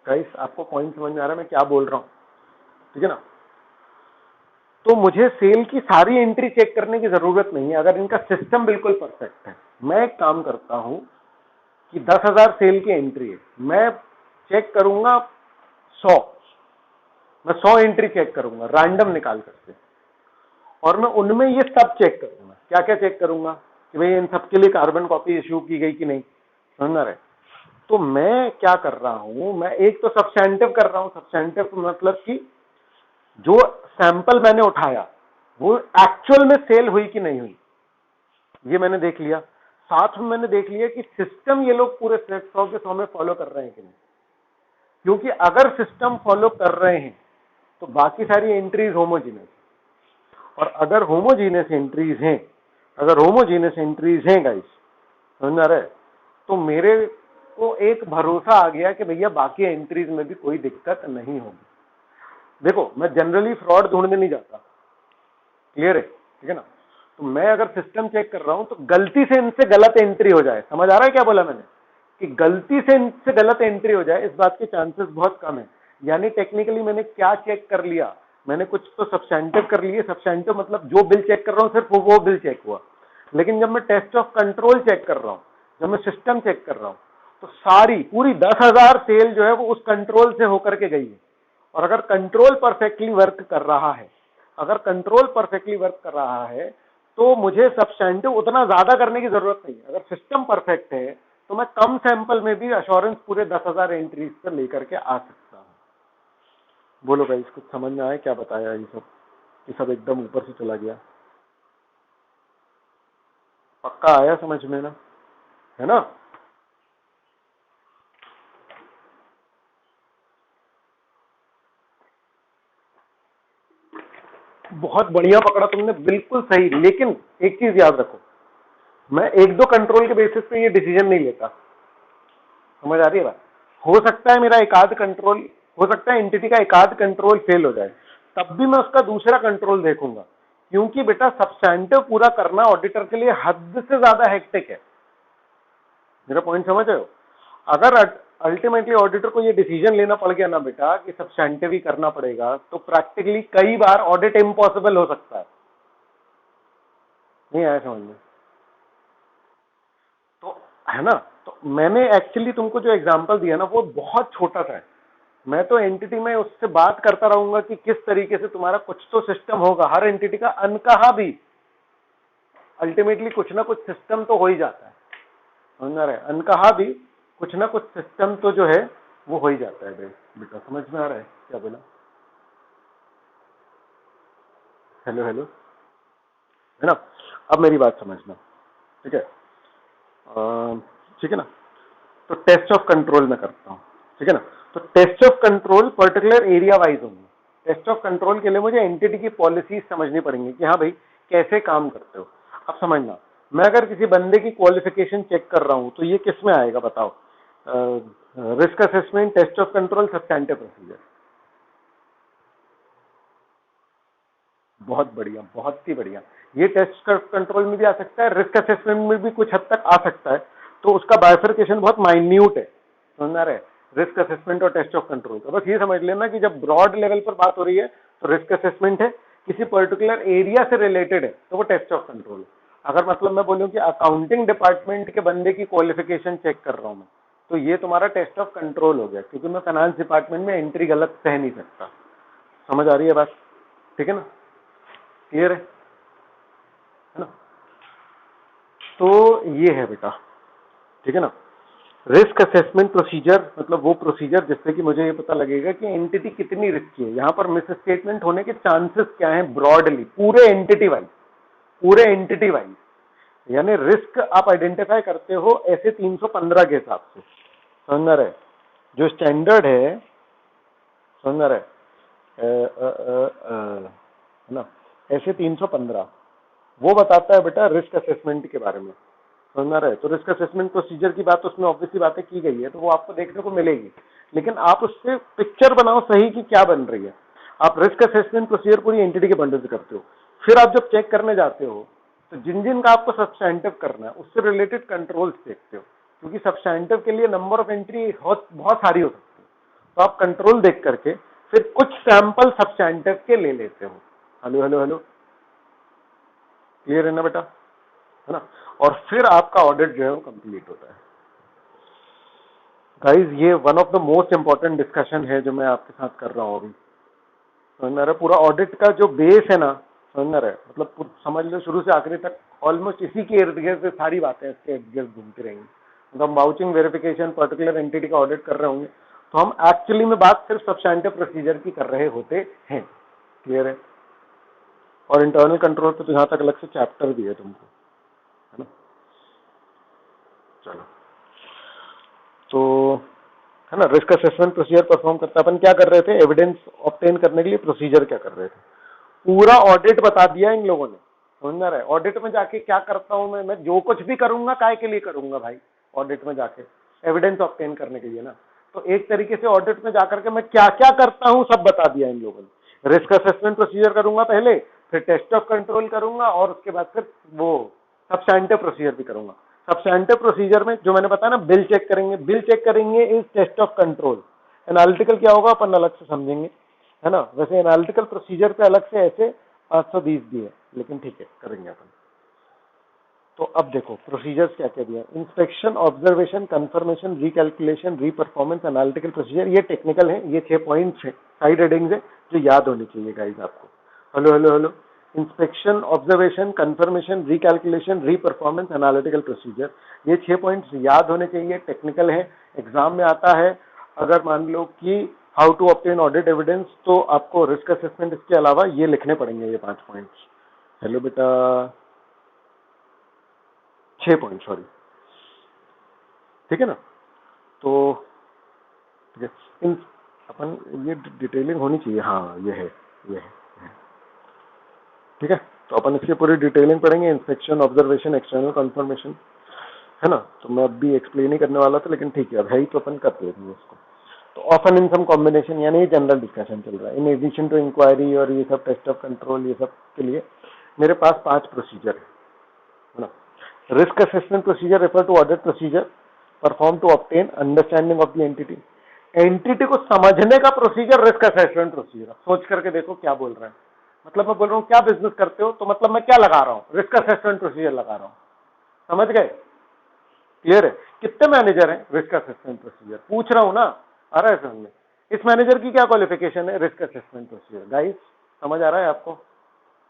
गाइस, आपको पॉइंट समझ में आ रहा है मैं क्या बोल रहा हूं? ठीक है ना? तो मुझे सेल की सारी एंट्री चेक करने की जरूरत नहीं है अगर इनका सिस्टम बिल्कुल परफेक्ट है। मैं एक काम करता हूं कि 10,000 सेल की एंट्री है, मैं चेक करूंगा 100, मैं 100 एंट्री चेक करूंगा रैंडम निकाल करके, और मैं उनमें ये सब चेक करूंगा। क्या क्या चेक करूंगा? कि भाई इन सबके लिए कार्बन कॉपी इश्यू की गई कि नहीं। समझ रहे? तो मैं क्या कर रहा हूं, मैं एक तो सब्सटैंटिव कर रहा हूं। सब्सटैंटिव मतलब कि जो सैंपल मैंने उठाया वो एक्चुअल में सेल हुई कि नहीं हुई, ये मैंने देख लिया। साथ में मैंने देख लिया कि सिस्टम ये लोग पूरे 100 के 100 में फॉलो कर रहे हैं कि नहीं। क्योंकि अगर सिस्टम फॉलो कर रहे हैं तो बाकी सारी एंट्रीज होमोजीनियस, और अगर होमोजीनियस एंट्रीज हैं, अगर होमोजीनियस एंट्रीज हैं गाइस, समझ आ रहा है, तो मेरे को एक भरोसा आ गया कि भैया बाकी एंट्रीज में भी कोई दिक्कत नहीं होगी। देखो, मैं जनरली फ्रॉड ढूंढने नहीं जाता, क्लियर है? ठीक है ना? तो मैं अगर सिस्टम चेक कर रहा हूं तो गलती से इनसे गलत एंट्री हो जाए, समझ आ रहा है क्या बोला मैंने? कि गलती से इनसे गलत एंट्री हो जाए, इस बात के चांसेस बहुत कम है। यानी टेक्निकली मैंने क्या चेक कर लिया, मैंने कुछ तो सब्सटैंटिव कर लिए। सब्सटैंटिव मतलब जो बिल चेक कर रहा हूं सिर्फ वो बिल चेक हुआ। लेकिन जब मैं टेस्ट ऑफ कंट्रोल चेक कर रहा हूं, जब मैं सिस्टम चेक कर रहा हूं, तो सारी पूरी 10,000 सेल जो है वो उस कंट्रोल से होकर के गई है। और अगर कंट्रोल परफेक्टली वर्क कर रहा है, अगर कंट्रोल परफेक्टली वर्क कर रहा है, तो मुझे सब्सटैंटिव उतना ज्यादा करने की जरूरत नहीं। अगर सिस्टम परफेक्ट है तो मैं कम सैंपल में भी अश्योरेंस पूरे 10,000 एंट्रीज पर लेकर के आ सकता हूं। बोलो भाई, कुछ समझ में आया क्या बताया? ये सब एकदम ऊपर से चला गया। पक्का आया समझ में ना? है ना? बहुत बढ़िया पकड़ा तुमने, बिल्कुल सही। लेकिन एक चीज याद रखो, मैं एक दो कंट्रोल के बेसिस पे ये डिसीजन नहीं लेता। समझ आ रही है बात? हो सकता है मेरा एकाध कंट्रोल, हो सकता है एंटिटी का एकाध कंट्रोल फेल हो जाए, तब भी मैं उसका दूसरा कंट्रोल देखूंगा, क्योंकि बेटा सब्सटैंटिव पूरा करना ऑडिटर के लिए हद से ज्यादा हेक्टिक है। मेरा पॉइंट समझ रहे हो? अगर अल्टीमेटली ऑडिटर को ये डिसीजन लेना पड़ गया ना बेटा कि सब्सटैंटिव ही करना पड़ेगा, तो प्रैक्टिकली कई बार ऑडिट इम्पॉसिबल हो सकता है। नहीं आया समझ में? तो है ना, तो मैंने एक्चुअली तुमको जो एग्जांपल दिया ना वो बहुत छोटा सा है। मैं तो एंटिटी में उससे बात करता रहूंगा कि किस तरीके से तुम्हारा कुछ तो सिस्टम होगा, हर एंटिटी का अनकहा भी अल्टीमेटली कुछ ना कुछ सिस्टम तो हो ही जाता है। समझ में आ रहा है? अनकहा भी कुछ ना कुछ सिस्टम तो जो है वो हो ही जाता है। बेटा समझ में आ रहा है क्या बोला? हेलो हेलो, है ना? अब मेरी बात समझना, ठीक है? ठीक है ना? तो टेस्ट ऑफ कंट्रोल में करता हूं, ठीक है ना? तो test of control particular area wise होंगे। टेस्ट ऑफ कंट्रोल के लिए मुझे एंटिटी की पॉलिसीज समझनी पड़ेंगी कि हाँ भाई कैसे काम करते हो। अब समझना, मैं अगर किसी बंदे की क्वालिफिकेशन चेक कर रहा हूं तो ये किस में आएगा बताओ? Risk assessment, test of control, substantive procedure. बहुत बढ़िया, बहुत ही बढ़िया। ये टेस्ट कंट्रोल में भी आ सकता है, रिस्क असेसमेंट में भी कुछ हद तक आ सकता है। तो उसका बाइफर्केशन बहुत माइन्यूट है। समझ में आ रहा है? रिस्क असेसमेंट और टेस्ट ऑफ कंट्रोल का बस ये समझ लेना कि जब ब्रॉड लेवल पर बात हो रही है तो रिस्क असेसमेंट है, किसी पर्टिकुलर एरिया से रिलेटेड है तो वो टेस्ट ऑफ कंट्रोल है। अगर मतलब मैं बोलूं कि अकाउंटिंग डिपार्टमेंट के बंदे की क्वालिफिकेशन चेक कर रहा हूं मैं, तो ये तुम्हारा टेस्ट ऑफ कंट्रोल हो गया, क्योंकि मैं फाइनेंस डिपार्टमेंट में एंट्री गलत सह नहीं सकता। समझ आ रही है बात? ठीक है ना? क्लियर है ना? तो ये है बेटा, ठीक है ना? रिस्क असेसमेंट प्रोसीजर मतलब वो प्रोसीजर जिससे कि मुझे ये पता लगेगा कि एंटिटी कितनी रिस्की है, यहां पर मिस स्टेटमेंट होने के चांसेस क्या हैं ब्रॉडली, पूरे एंटिटी वाइज, पूरे एंटिटी वाइज। यानी रिस्क आप आइडेंटिफाई करते हो ऐसे 315 के हिसाब से। समझ रहे? जो स्टैंडर्ड है, समझ रहे? है ना, ऐसे 315 वो बताता है बेटा रिस्क असेसमेंट के बारे में। समझ में आ रहा है? तो रिस्क असेसमेंट प्रोसीजर की बात उसमें ऑब्वियसली बातें की गई है, तो वो आपको देखने को मिलेगी, लेकिन आप उससे पिक्चर बनाओ सही कि क्या बन रही है। आप रिस्क असेसमेंट प्रोसीजर पूरी एंटिटी के बंडल से करते हो, फिर आप जब चेक करने जाते हो तो जिन जिन का आपको सब्सटैंटिव करना है उससे रिलेटेड कंट्रोल्स देखते हो, क्योंकि सब्सटैंटिव के लिए नंबर ऑफ एंट्री बहुत सारी हो सकती है। तो आप कंट्रोल देख करके फिर कुछ सैंपल सब्सटैंटिव के ले लेते हो। हेलो हेलो हेलो, क्लियर है ना बेटा? है ना? और फिर आपका ऑडिट जो है वो कंप्लीट होता है। गाइस ये one of the most important discussion है जो मैं आपके साथ कर रहा हूं अभी। समझ में आ रहा है? पूरा ऑडिट का जो बेस है ना, समझ में आ रहा है? मतलब समझ लो शुरू से आखिरी तक ऑलमोस्ट इसी के इर्द गिर्द सारी बातें इसके इर्द गिर्द घूमती रहेंगी। मतलब हम वाउचिंग वेरिफिकेशन पर्टिकुलर एंटिटी का ऑडिट कर रहे होंगे तो हम एक्चुअली में बात सिर्फ सब्सटैंटिव प्रोसीजर की कर रहे होते हैं। क्लियर है? और इंटरनल कंट्रोल पे तो यहां तक अलग से चैप्टर भी है तुमको, है ना? चलो, तो है ना, रिस्क असेसमेंट प्रोसीजर परफॉर्म करता अपन क्या कर रहे थे, एविडेंस ऑब्टेन करने के लिए प्रोसीजर क्या कर रहे थे, पूरा ऑडिट बता दिया इन लोगों ने। समझ में आ रहा है? ऑडिट में जाके क्या करता हूं मैं जो कुछ भी करूंगा काय के लिए करूंगा भाई? ऑडिट में जाके एविडेंस ऑब्टेन करने के लिए ना। तो एक तरीके से ऑडिट में जाकर के मैं क्या क्या करता हूं सब बता दिया इन लोगों ने। रिस्क असेसमेंट प्रोसीजर करूंगा पहले, फिर टेस्ट ऑफ कंट्रोल करूंगा, और उसके बाद फिर वो सब्सटैंटिव प्रोसीजर भी करूंगा। सब्सटैंटिव प्रोसीजर में जो मैंने बताया ना, बिल चेक करेंगे, बिल चेक करेंगे is test of control. Analytical क्या होगा अपन अलग से समझेंगे, है ना? वैसे एनालिटिकल प्रोसीजर पे अलग से ऐसे 520 भी है, लेकिन ठीक है करेंगे अपन। तो अब देखो प्रोसीजर्स क्या क्या दिया, inspection, observation, confirmation, recalculation, reperformance, analytical procedure. ये टेक्निकल है, ये 6 पॉइंट्स है, साइड हेडिंग्स है जो याद होनी चाहिए गाइस आपको। Hello hello hello, inspection, observation, confirmation, recalculation, reperformance, analytical procedure, ये 6 पॉइंट्स याद होने चाहिए, टेक्निकल है, एग्जाम में आता है। अगर मान लो कि how to obtain audit evidence, तो आपको रिस्क असेसमेंट इसके अलावा ये लिखने पड़ेंगे, ये 5 पॉइंट्स। हेलो बेटा, 6 पॉइंट सॉरी, ठीक है ना? तो ठीक है, इन अपन ये डिटेलिंग होनी चाहिए। हाँ ये है, ये है। ठीक है, तो अपन इसकी पूरी डिटेलिंग पढ़ेंगे, इंस्पेक्शन, ऑब्जर्वेशन, एक्सटर्नल कंफर्मेशन, है ना। तो मैं अब भी एक्सप्लेन ही करने वाला था, लेकिन ठीक है, अब है ही तो अपन कर लेंगे उसको। तो ऑफन इन सम कॉम्बिनेशन, यानी ये जनरल डिस्कशन चल रहा है। इन एडिशन टू इंक्वायरी और ये सब टेस्ट ऑफ कंट्रोल, ये सब के लिए मेरे पास 5 प्रोसीजर है ना। Risk assessment procedure refer to audit procedure perform to obtain understanding of the entity. Entity को समझने का प्रोसीजर रिस्क असेसमेंट प्रोसीजर। सोच करके देखो क्या बोल रहे हैं। मतलब मैं बोल रहा हूँ क्या बिजनेस करते हो, तो मतलब मैं क्या लगा रहा हूँ, रिस्क असेसमेंट प्रोसीजर लगा रहा हूँ। समझ गए? क्लियर है? कितने मैनेजर हैं? रिस्क असेसमेंट प्रोसीजर पूछ रहा हूं ना। आ रहा है समझ में? इस मैनेजर की क्या क्वालिफिकेशन है? Risk assessment procedure. गाइस समझ आ रहा है आपको?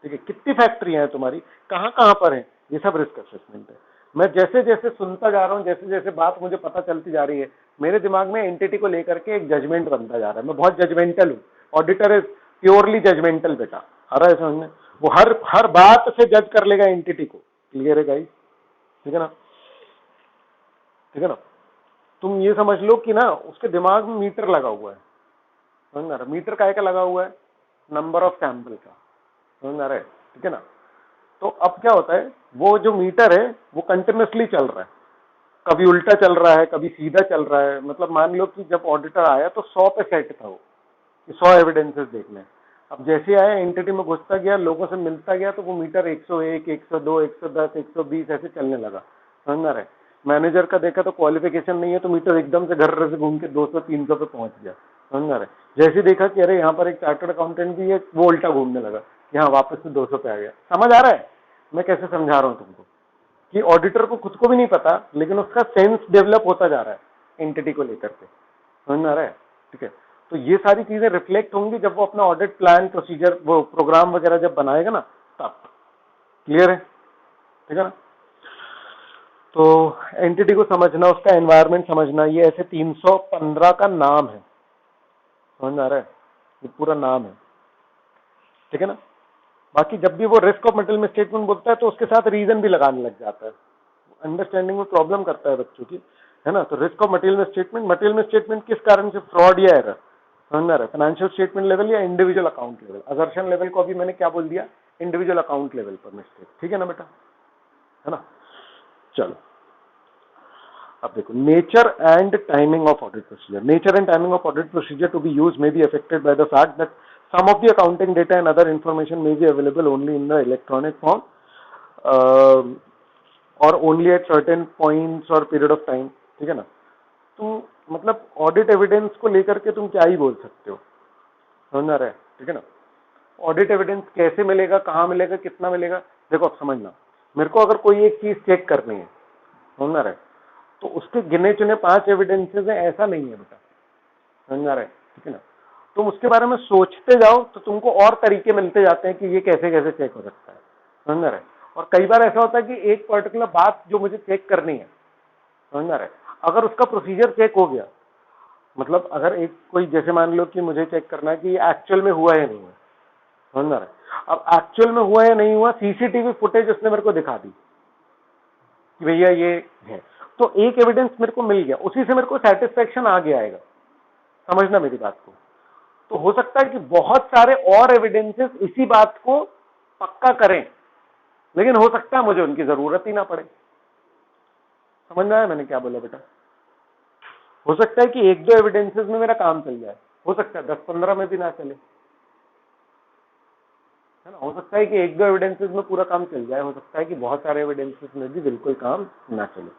ठीक है, कितनी फैक्ट्रियां हैं तुम्हारी, कहां कहां पर है, ये सब रिस्क असेसमेंट है। मैं जैसे जैसे सुनता जा रहा हूं, जैसे जैसे बात मुझे पता चलती जा रही है, मेरे दिमाग में एंटिटी को लेकर के एक जजमेंट बनता जा रहा है। मैं बहुत जजमेंटल हूं। ऑडिटर इज प्योरली जजमेंटल बेटा। आ रहा है समझ में? वो हर बात से जज कर लेगा एंटिटी को। क्लियर है गाइस? ठीक है ना? ठीक है ना? तुम ये समझ लो कि ना उसके दिमाग में मीटर लगा हुआ है। समझ में आ रहा है? मीटर काय का लगा हुआ है? नंबर ऑफ सैंपल का। समझ में आ रहा है? ठीक है ना? तो अब क्या होता है, वो जो मीटर है वो कंटिन्यूसली चल रहा है। कभी उल्टा चल रहा है, कभी सीधा चल रहा है। मतलब मान लो कि जब ऑडिटर आया तो 100 पे सेट था वो, कि 100 एविडेंसेस देखने। अब जैसे आया एंटिटी में घुसता गया, लोगों से मिलता गया, तो वो मीटर 101, 102, 110, 120 ऐसे चलने लगा। समझ में आ रहा है? मैनेजर का देखा तो क्वालिफिकेशन नहीं है, तो मीटर एकदम से घर से घूम के 200, 300 पे पहुंच गया। समझ में आ रहा है? जैसे देखा कि अरे यहाँ पर एक चार्टर्ड अकाउंटेंट भी है, वो उल्टा घूमने लगा कि हाँ वापस से 200 पे आ गया। समझ आ रहा है मैं कैसे समझा रहा हूँ तुमको? कि ऑडिटर को खुद को भी नहीं पता, लेकिन उसका सेंस डेवलप होता जा रहा है एंटिटी को लेकर के। समझ में आ रहा है? ठीक है, तो ये सारी चीजें रिफ्लेक्ट होंगी जब वो अपना ऑडिट प्लान, प्रोसीजर, वो प्रोग्राम वगैरह जब बनाएगा ना, तब। क्लियर है? ठीक है ना? तो एंटिटी को समझना, उसका एनवायरनमेंट समझना, ये ऐसे 315 का नाम है। समझ में आ रहा है? ये पूरा नाम है। ठीक है ना? बाकी जब भी वो रिस्क ऑफ मटेरियल मिसस्टेटमेंट बोलता है तो उसके साथ रीजन भी लगाने लग जाता है। अंडरस्टैंडिंग में प्रॉब्लम करता है बच्चों की, है ना। तो रिस्क ऑफ मटेरियल मिसस्टेटमेंट किस कारण से, फ्रॉड या एरर। समझ में आ रहा है? फाइनेंशियल स्टेटमेंट लेवल या individual account level. Assertion level को अभी मैंने क्या बोल दिया, इंडिविजुअल अकाउंट लेवल पर मिस्टेक। ठीक है ना बेटा? है ना? चलो अब देखो, nature and timing of audit procedure. Nature and timing of audit procedure to be use may be affected by the fact that some of the accounting data and other information may be available only in the electronic form or only at certain points or period of time। ठीक है ना? तुम मतलब audit evidence को लेकर के तुम क्या ही बोल सकते हो। समझ में आ रहा है? ठीक है ना? ऑडिट एविडेंस कैसे मिलेगा, कहाँ मिलेगा, कितना मिलेगा, देखो अब समझना। मेरे को अगर कोई एक चीज चेक करनी है, समझ में आ रहा है, तो उसके गिने चुने 5 एविडेंसेस है, ऐसा नहीं है बेटा। समझ में आ रहा है? ठीक है ना? तुम उसके बारे में सोचते जाओ तो तुमको और तरीके मिलते जाते हैं कि ये कैसे कैसे चेक हो सकता है। समझ में आ रहा है? और कई बार ऐसा होता है कि एक पर्टिकुलर बात जो मुझे चेक करनी है, समझ में आ रहा है, अगर उसका प्रोसीजर चेक हो गया, मतलब अगर एक कोई, जैसे मान लो कि मुझे चेक करना है कि ये एक्चुअल में हुआ है नहीं हुआ। समझ में आ रहा है? अब एक्चुअल में हुआ या नहीं हुआ, सीसीटीवी फुटेज उसने मेरे को दिखा दी कि भैया ये है, तो एक एविडेंस मेरे को मिल गया, उसी से मेरे को सेटिस्फेक्शन आ गया आएगा। समझना मेरी बात को। तो हो सकता है कि बहुत सारे और एविडेंसेस इसी बात को पक्का करें, लेकिन हो सकता है मुझे उनकी जरूरत ही ना पड़े। समझ में आया मैंने क्या बोला बेटा? हो सकता है कि 1-2 एविडेंसेस में मेरा काम चल जाए, हो सकता है 10-15 में भी ना चले, है ना। हो सकता है कि 1-2 एविडेंसेस में पूरा काम चल जाए, हो सकता है कि बहुत सारे एविडेंसेस में भी बिल्कुल काम ना चले,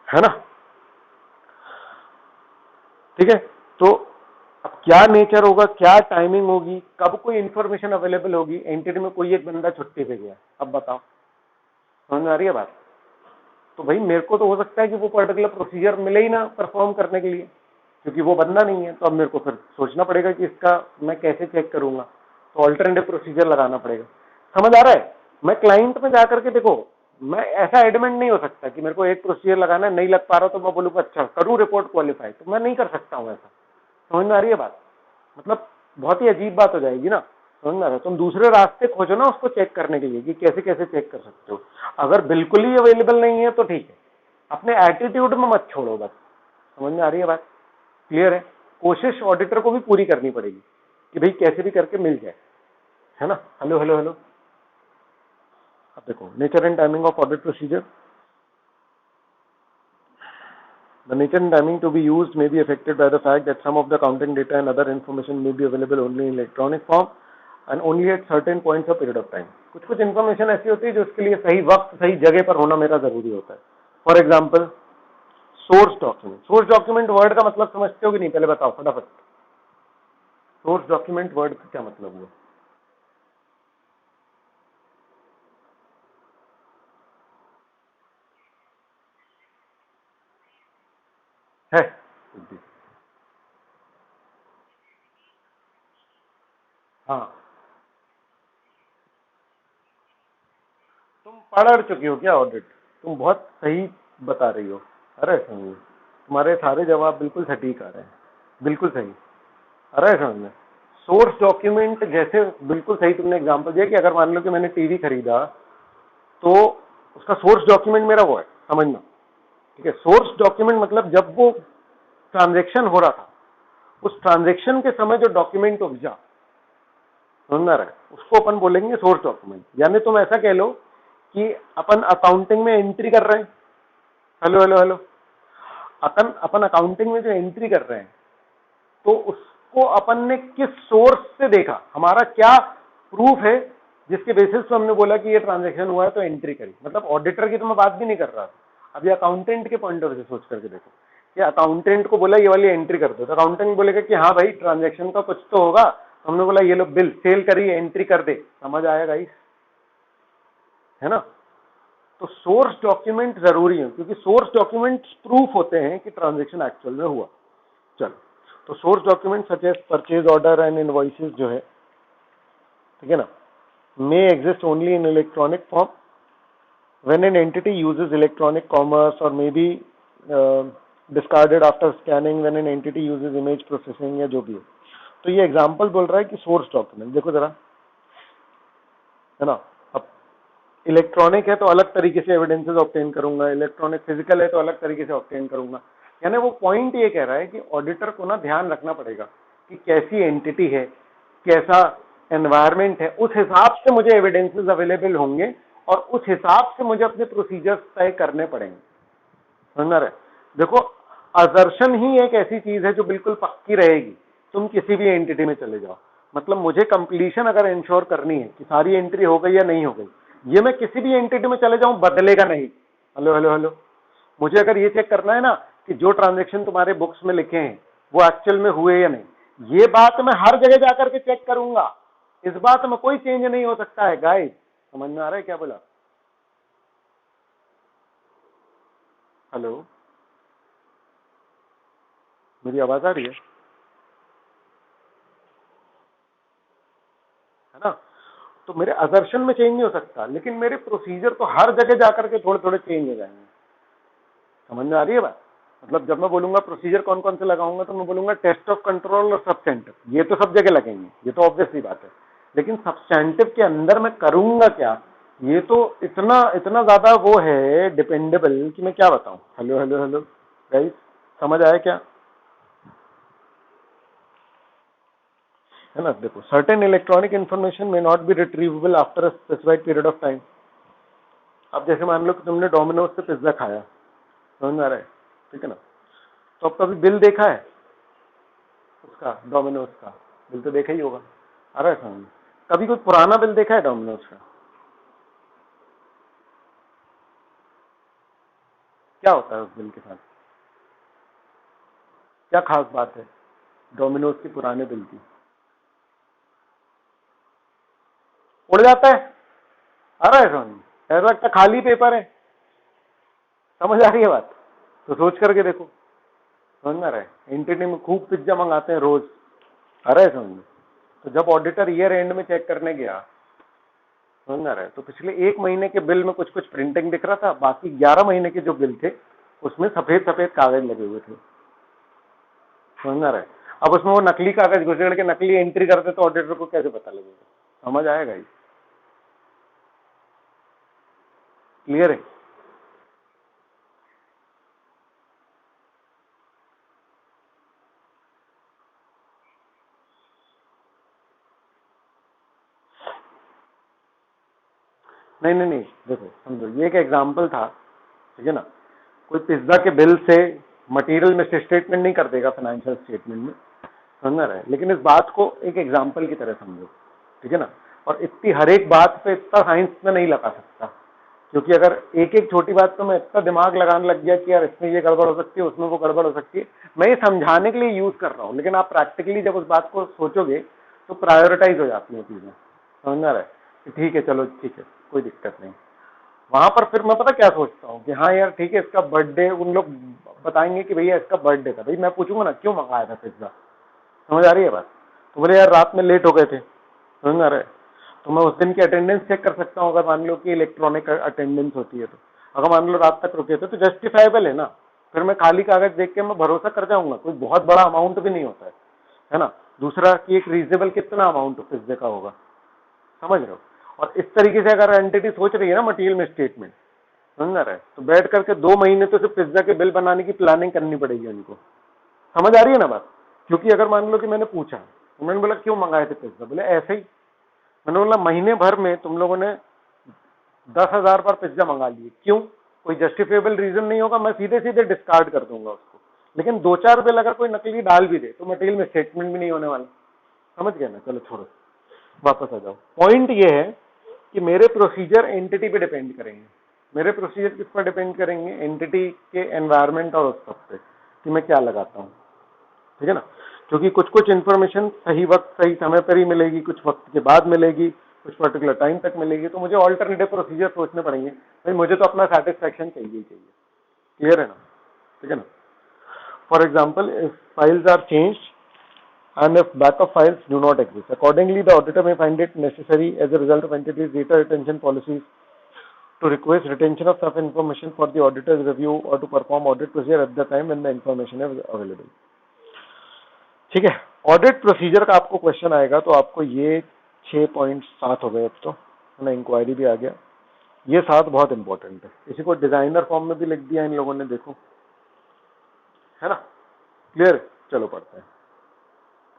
है ना। ठीक है, तो अब क्या नेचर होगा, क्या टाइमिंग होगी, कब कोई इंफॉर्मेशन अवेलेबल होगी। एंटिटी में कोई एक बंदा छुट्टी पे गया, अब बताओ, समझ में आ रही है बात? तो भाई मेरे को तो हो सकता है कि वो पर्टिकुलर प्रोसीजर मिले ही ना परफॉर्म करने के लिए, क्योंकि वो बंदा नहीं है। तो अब मेरे को फिर सोचना पड़ेगा कि इसका मैं कैसे चेक करूंगा, तो ऑल्टरनेटिव प्रोसीजर लगाना पड़ेगा। समझ आ रहा है? मैं क्लाइंट में जाकर के, देखो मैं ऐसा एडमेंट नहीं हो सकता कि मेरे को एक प्रोसीजर लगाना है, नहीं लग पा रहा तो मैं बोलूंगा अच्छा करूं रिपोर्ट क्वालिफाई, तो मैं नहीं कर सकता हूं ऐसा। समझ में आ रही है बात? मतलब बहुत ही अजीब बात हो जाएगी ना। समझ में आ रहा है? तुम दूसरे रास्ते खोजो ना उसको चेक करने के लिए कि कैसे कैसे चेक कर सकते हो। अगर बिल्कुल ही अवेलेबल नहीं है तो ठीक है, अपने एटीट्यूड में मत छोड़ो बस। समझ में आ रही है बात? क्लियर है? कोशिश ऑडिटर को भी पूरी करनी पड़ेगी कि भाई कैसे भी करके मिल जाए, है ना। हेलो हेलो हेलो, अब देखो, nature and timing of audit procedure. The nature and timing to be used may be affected by the fact that some of the accounting data and other information may be available only in electronic form and only at certain points of period of time. कुछ कुछ information ऐसी होती है जो उसके लिए सही वक्त सही जगह पर होना मेरा जरूरी होता है. For example, source document. Source document word का मतलब समझते हो कि नहीं, पहले बताओ फटाफट. सोर्स डॉक्यूमेंट वर्ड का क्या मतलब हुआ? है हाँ, तुम पढ़ चुकी हो क्या ऑडिट? तुम बहुत सही बता रही हो. अरे समझ, तुम्हारे सारे जवाब बिल्कुल सटीक आ रहे हैं, बिल्कुल सही. अरे समझ में, सोर्स डॉक्यूमेंट जैसे बिल्कुल सही तुमने एग्जांपल दिया कि अगर मान लो कि मैंने टीवी खरीदा तो उसका सोर्स डॉक्यूमेंट मेरा वो है, समझना. ठीक है, सोर्स डॉक्यूमेंट मतलब जब वो ट्रांजैक्शन हो रहा था, उस ट्रांजैक्शन के समय जो डॉक्यूमेंट उपजा, समझना रहा है, उसको अपन बोलेंगे सोर्स डॉक्यूमेंट. यानी तुम ऐसा कह लो कि अपन अकाउंटिंग में एंट्री कर रहे हैं. हेलो हेलो हेलो, अपन अपन अकाउंटिंग में जो एंट्री कर रहे हैं तो उसको अपन ने किस सोर्स से देखा, हमारा क्या प्रूफ है जिसके बेसिस पे हमने बोला कि ये ट्रांजैक्शन हुआ है तो एंट्री करी. मतलब ऑडिटर की तो मैं बात भी नहीं कर रहा. अब ये अकाउंटेंट के पॉइंट ऑफ व्यू से सोच करके देखो कि अकाउंटेंट को बोला ये वाली एंट्री कर दो, तो अकाउंटेंट बोलेगा कि हाँ भाई ट्रांजैक्शन का कुछ तो होगा. हमने बोला ये लो बिल सेल करी, एंट्री कर दे. समझ आएगा इस, है ना? तो सोर्स डॉक्यूमेंट जरूरी है क्योंकि सोर्स डॉक्यूमेंट प्रूफ होते हैं कि ट्रांजैक्शन एक्चुअल में हुआ. चलो, तो source document such as purchase order and invoices जो है, ठीक है ना, may exist only in electronic form when an entity uses electronic commerce और may be discarded after scanning when an entity uses image processing या जो भी है. तो ये एग्जांपल बोल रहा है कि सोर्स डॉक्यूमेंट देखो जरा, है ना. अब इलेक्ट्रॉनिक है तो अलग तरीके से एविडेंसेस ऑब्टेन करूंगा, इलेक्ट्रॉनिक फिजिकल है तो अलग तरीके से ऑब्टेन करूंगा. यानी वो पॉइंट ये कह रहा है कि ऑडिटर को ना ध्यान रखना पड़ेगा कि कैसी एंटिटी है, कैसा एनवायरमेंट है, उस हिसाब से मुझे एविडेंसेस अवेलेबल होंगे और उस हिसाब से मुझे अपने प्रोसीजर्स तय करने पड़ेंगे. समझ रहे? देखो, असर्शन ही एक ऐसी चीज है जो बिल्कुल पक्की रहेगी. तुम किसी भी एंटिटी में चले जाओ, मतलब मुझे कंप्लीशन अगर इंश्योर करनी है कि सारी एंट्री हो गई या नहीं हो गई, ये मैं किसी भी एंटिटी में चले जाऊं बदलेगा नहीं. हेलो हेलो हेलो, मुझे अगर ये चेक करना है ना कि जो ट्रांजैक्शन तुम्हारे बुक्स में लिखे हैं वो एक्चुअल में हुए या नहीं, ये बात मैं हर जगह जाकर के चेक करूंगा. इस बात में कोई चेंज नहीं हो सकता है. गाइस, समझ में आ रहा है क्या बोला? हेलो, मेरी आवाज आ रही है ना? तो मेरे असर्शन में चेंज नहीं हो सकता, लेकिन मेरे प्रोसीजर तो हर जगह जाकर के थोड़े थोड़े चेंज हो जाएंगे. समझ में आ रही है बात? मतलब जब मैं बोलूंगा प्रोसीजर कौन कौन से लगाऊंगा तो मैं बोलूंगा टेस्ट ऑफ कंट्रोल और सब्सटेंटिव, ये तो सब जगह लगेंगे, ये तो ऑब्वियस सी बात है. लेकिन सब्सटेंटिव के अंदर मैं करूंगा क्या, ये तो इतना इतना ज्यादा वो है डिपेंडेबल कि मैं क्या बताऊं. हेलो हेलो हेलो गाइस, समझ आया क्या? है ना? देखो, certain electronic information may not be retrievable after a specified period of time. अब जैसे मान लो कि तुमने डोमिनोज से पिज्जा खाया, समझ में आ रहा है, ठीक है ना? तो अब कभी बिल देखा है उसका, डोमिनोज का बिल तो देखा ही होगा. आ रहा है समझ में? कभी कोई पुराना बिल देखा है डोमिनोज का? क्या होता है उस बिल के साथ, क्या खास बात है डोमिनोज की पुराने बिल की? उड़ जाता है. आ रहा है समझ में? ऐसा लगता है खाली पेपर है. समझ आ रही है बात? तो सोच करके देखो. समझ में आ रहा है? एंटिटी में खूब पिज्जा मंगाते हैं रोज. आ रहा है समझ में? तो जब ऑडिटर ईयर एंड में चेक करने गया, समझ में आ रहा है, तो पिछले एक महीने के बिल में कुछ कुछ प्रिंटिंग दिख रहा था, बाकी 11 महीने के जो बिल थे उसमें सफेद सफेद कागज लगे हुए थे. समझ में आ रहा है? अब उसमें वो नकली कागज घुसेड़ के नकली एंट्री करते तो ऑडिटर को कैसे पता लगेगा? समझ आएगा? ये क्लियर है? नहीं, देखो समझो, ये एक एग्जाम्पल था, ठीक है ना। कोई पिज्जा के बिल से मटेरियल में स्टेटमेंट नहीं कर देगा फाइनेंशियल स्टेटमेंट में, समझ रहे हैं, लेकिन इस बात को एक एग्जाम्पल की तरह समझो, ठीक है ना। और इतनी हर एक बात पे इतना साइंस में नहीं लगा सकता, क्योंकि अगर एक एक छोटी बात पे मैं इतना दिमाग लगाने लग गया कि यार इसमें ये गड़बड़ हो सकती है, उसमें वो गड़बड़ हो सकती है, मैं ये समझाने के लिए यूज कर रहा हूँ, लेकिन आप प्रैक्टिकली जब उस बात को सोचोगे तो प्रायोरिटाइज हो जाती हैं चीजें, समझ रहा है कि ठीक है, चलो ठीक है, कोई दिक्कत नहीं। वहां पर फिर मैं पता क्या सोचता हूँ कि हाँ यार ठीक है, इसका बर्थडे, उन लोग बताएंगे कि भैया इसका बर्थडे था, भाई मैं पूछूंगा ना क्यों मंगाया था पिज्जा, समझ आ रही है बात। तो बोले यार रात में लेट हो गए थे, समझ आ रहा है, तो मैं उस दिन की अटेंडेंस चेक कर सकता हूँ, अगर मान लो कि इलेक्ट्रॉनिक अटेंडेंस होती है तो, अगर मान लो रात तक रुके थे तो जस्टिफाइबल है ना, फिर मैं खाली कागज देख के मैं भरोसा कर जाऊंगा, कोई बहुत बड़ा अमाउंट भी नहीं होता है ना। दूसरा कि एक रीजनेबल कितना अमाउंट पिज्जे का होगा, समझ रहे हो। और इस तरीके से अगर एंटिटी सोच रही है ना मटेरियल में स्टेटमेंट, समझ रहा है, तो बैठ करके 2 महीने तो सिर्फ पिज्जा के बिल बनाने की प्लानिंग करनी पड़ेगी उनको, समझ आ रही है ना बात। क्योंकि अगर मान लो कि मैंने पूछा, उन्होंने बोला क्यों मंगाए थे पिज्जा, बोले ऐसे ही। मैंने बोला महीने भर में तुम लोगों ने 10,000 बार पिज्जा मंगा लिए, क्यों, कोई जस्टिफिएबल रीजन नहीं होगा, मैं सीधे सीधे डिस्कार्ड कर दूंगा उसको। लेकिन 2-4 बिल अगर कोई नकली डाल भी दे तो मटेरियल में स्टेटमेंट भी नहीं होने वाला, समझ गए ना। चलो छोड़ो, वापस आ जाओ। पॉइंट ये है कि मेरे प्रोसीजर एंटिटी पे डिपेंड करेंगे। मेरे प्रोसीजर किस पर डिपेंड करेंगे, एंटिटी के एनवायरनमेंट और उस सब पे कि मैं क्या लगाता हूँ, ठीक है ना। क्योंकि कुछ कुछ इन्फॉर्मेशन सही वक्त सही समय पर ही मिलेगी, कुछ वक्त के बाद मिलेगी, कुछ पर्टिकुलर टाइम तक मिलेगी, तो मुझे ऑल्टरनेटिव प्रोसीजर सोचने पड़ेंगे। भाई मुझे तो अपना सेटिस्फैक्शन चाहिए ही चाहिए, क्लियर है ना, ठीक है ना। For example, if files are changed and if backup files do not exist. Accordingly, the auditor may find it necessary as a result of entity's data retention policies to request retention of such information for the auditor's review or to perform audit procedure at the time when the information is available. ठीक है, audit procedure का आपको question आएगा तो आपको ये 6.7 हो गए, अब तो ना इंक्वायरी भी आ गया, ये 7 बहुत इंपॉर्टेंट है। इसी को डिजाइनर फॉर्म में भी लिख दिया इन लोगों ने, देखो है ना, क्लियर। चलो पढ़ते हैं,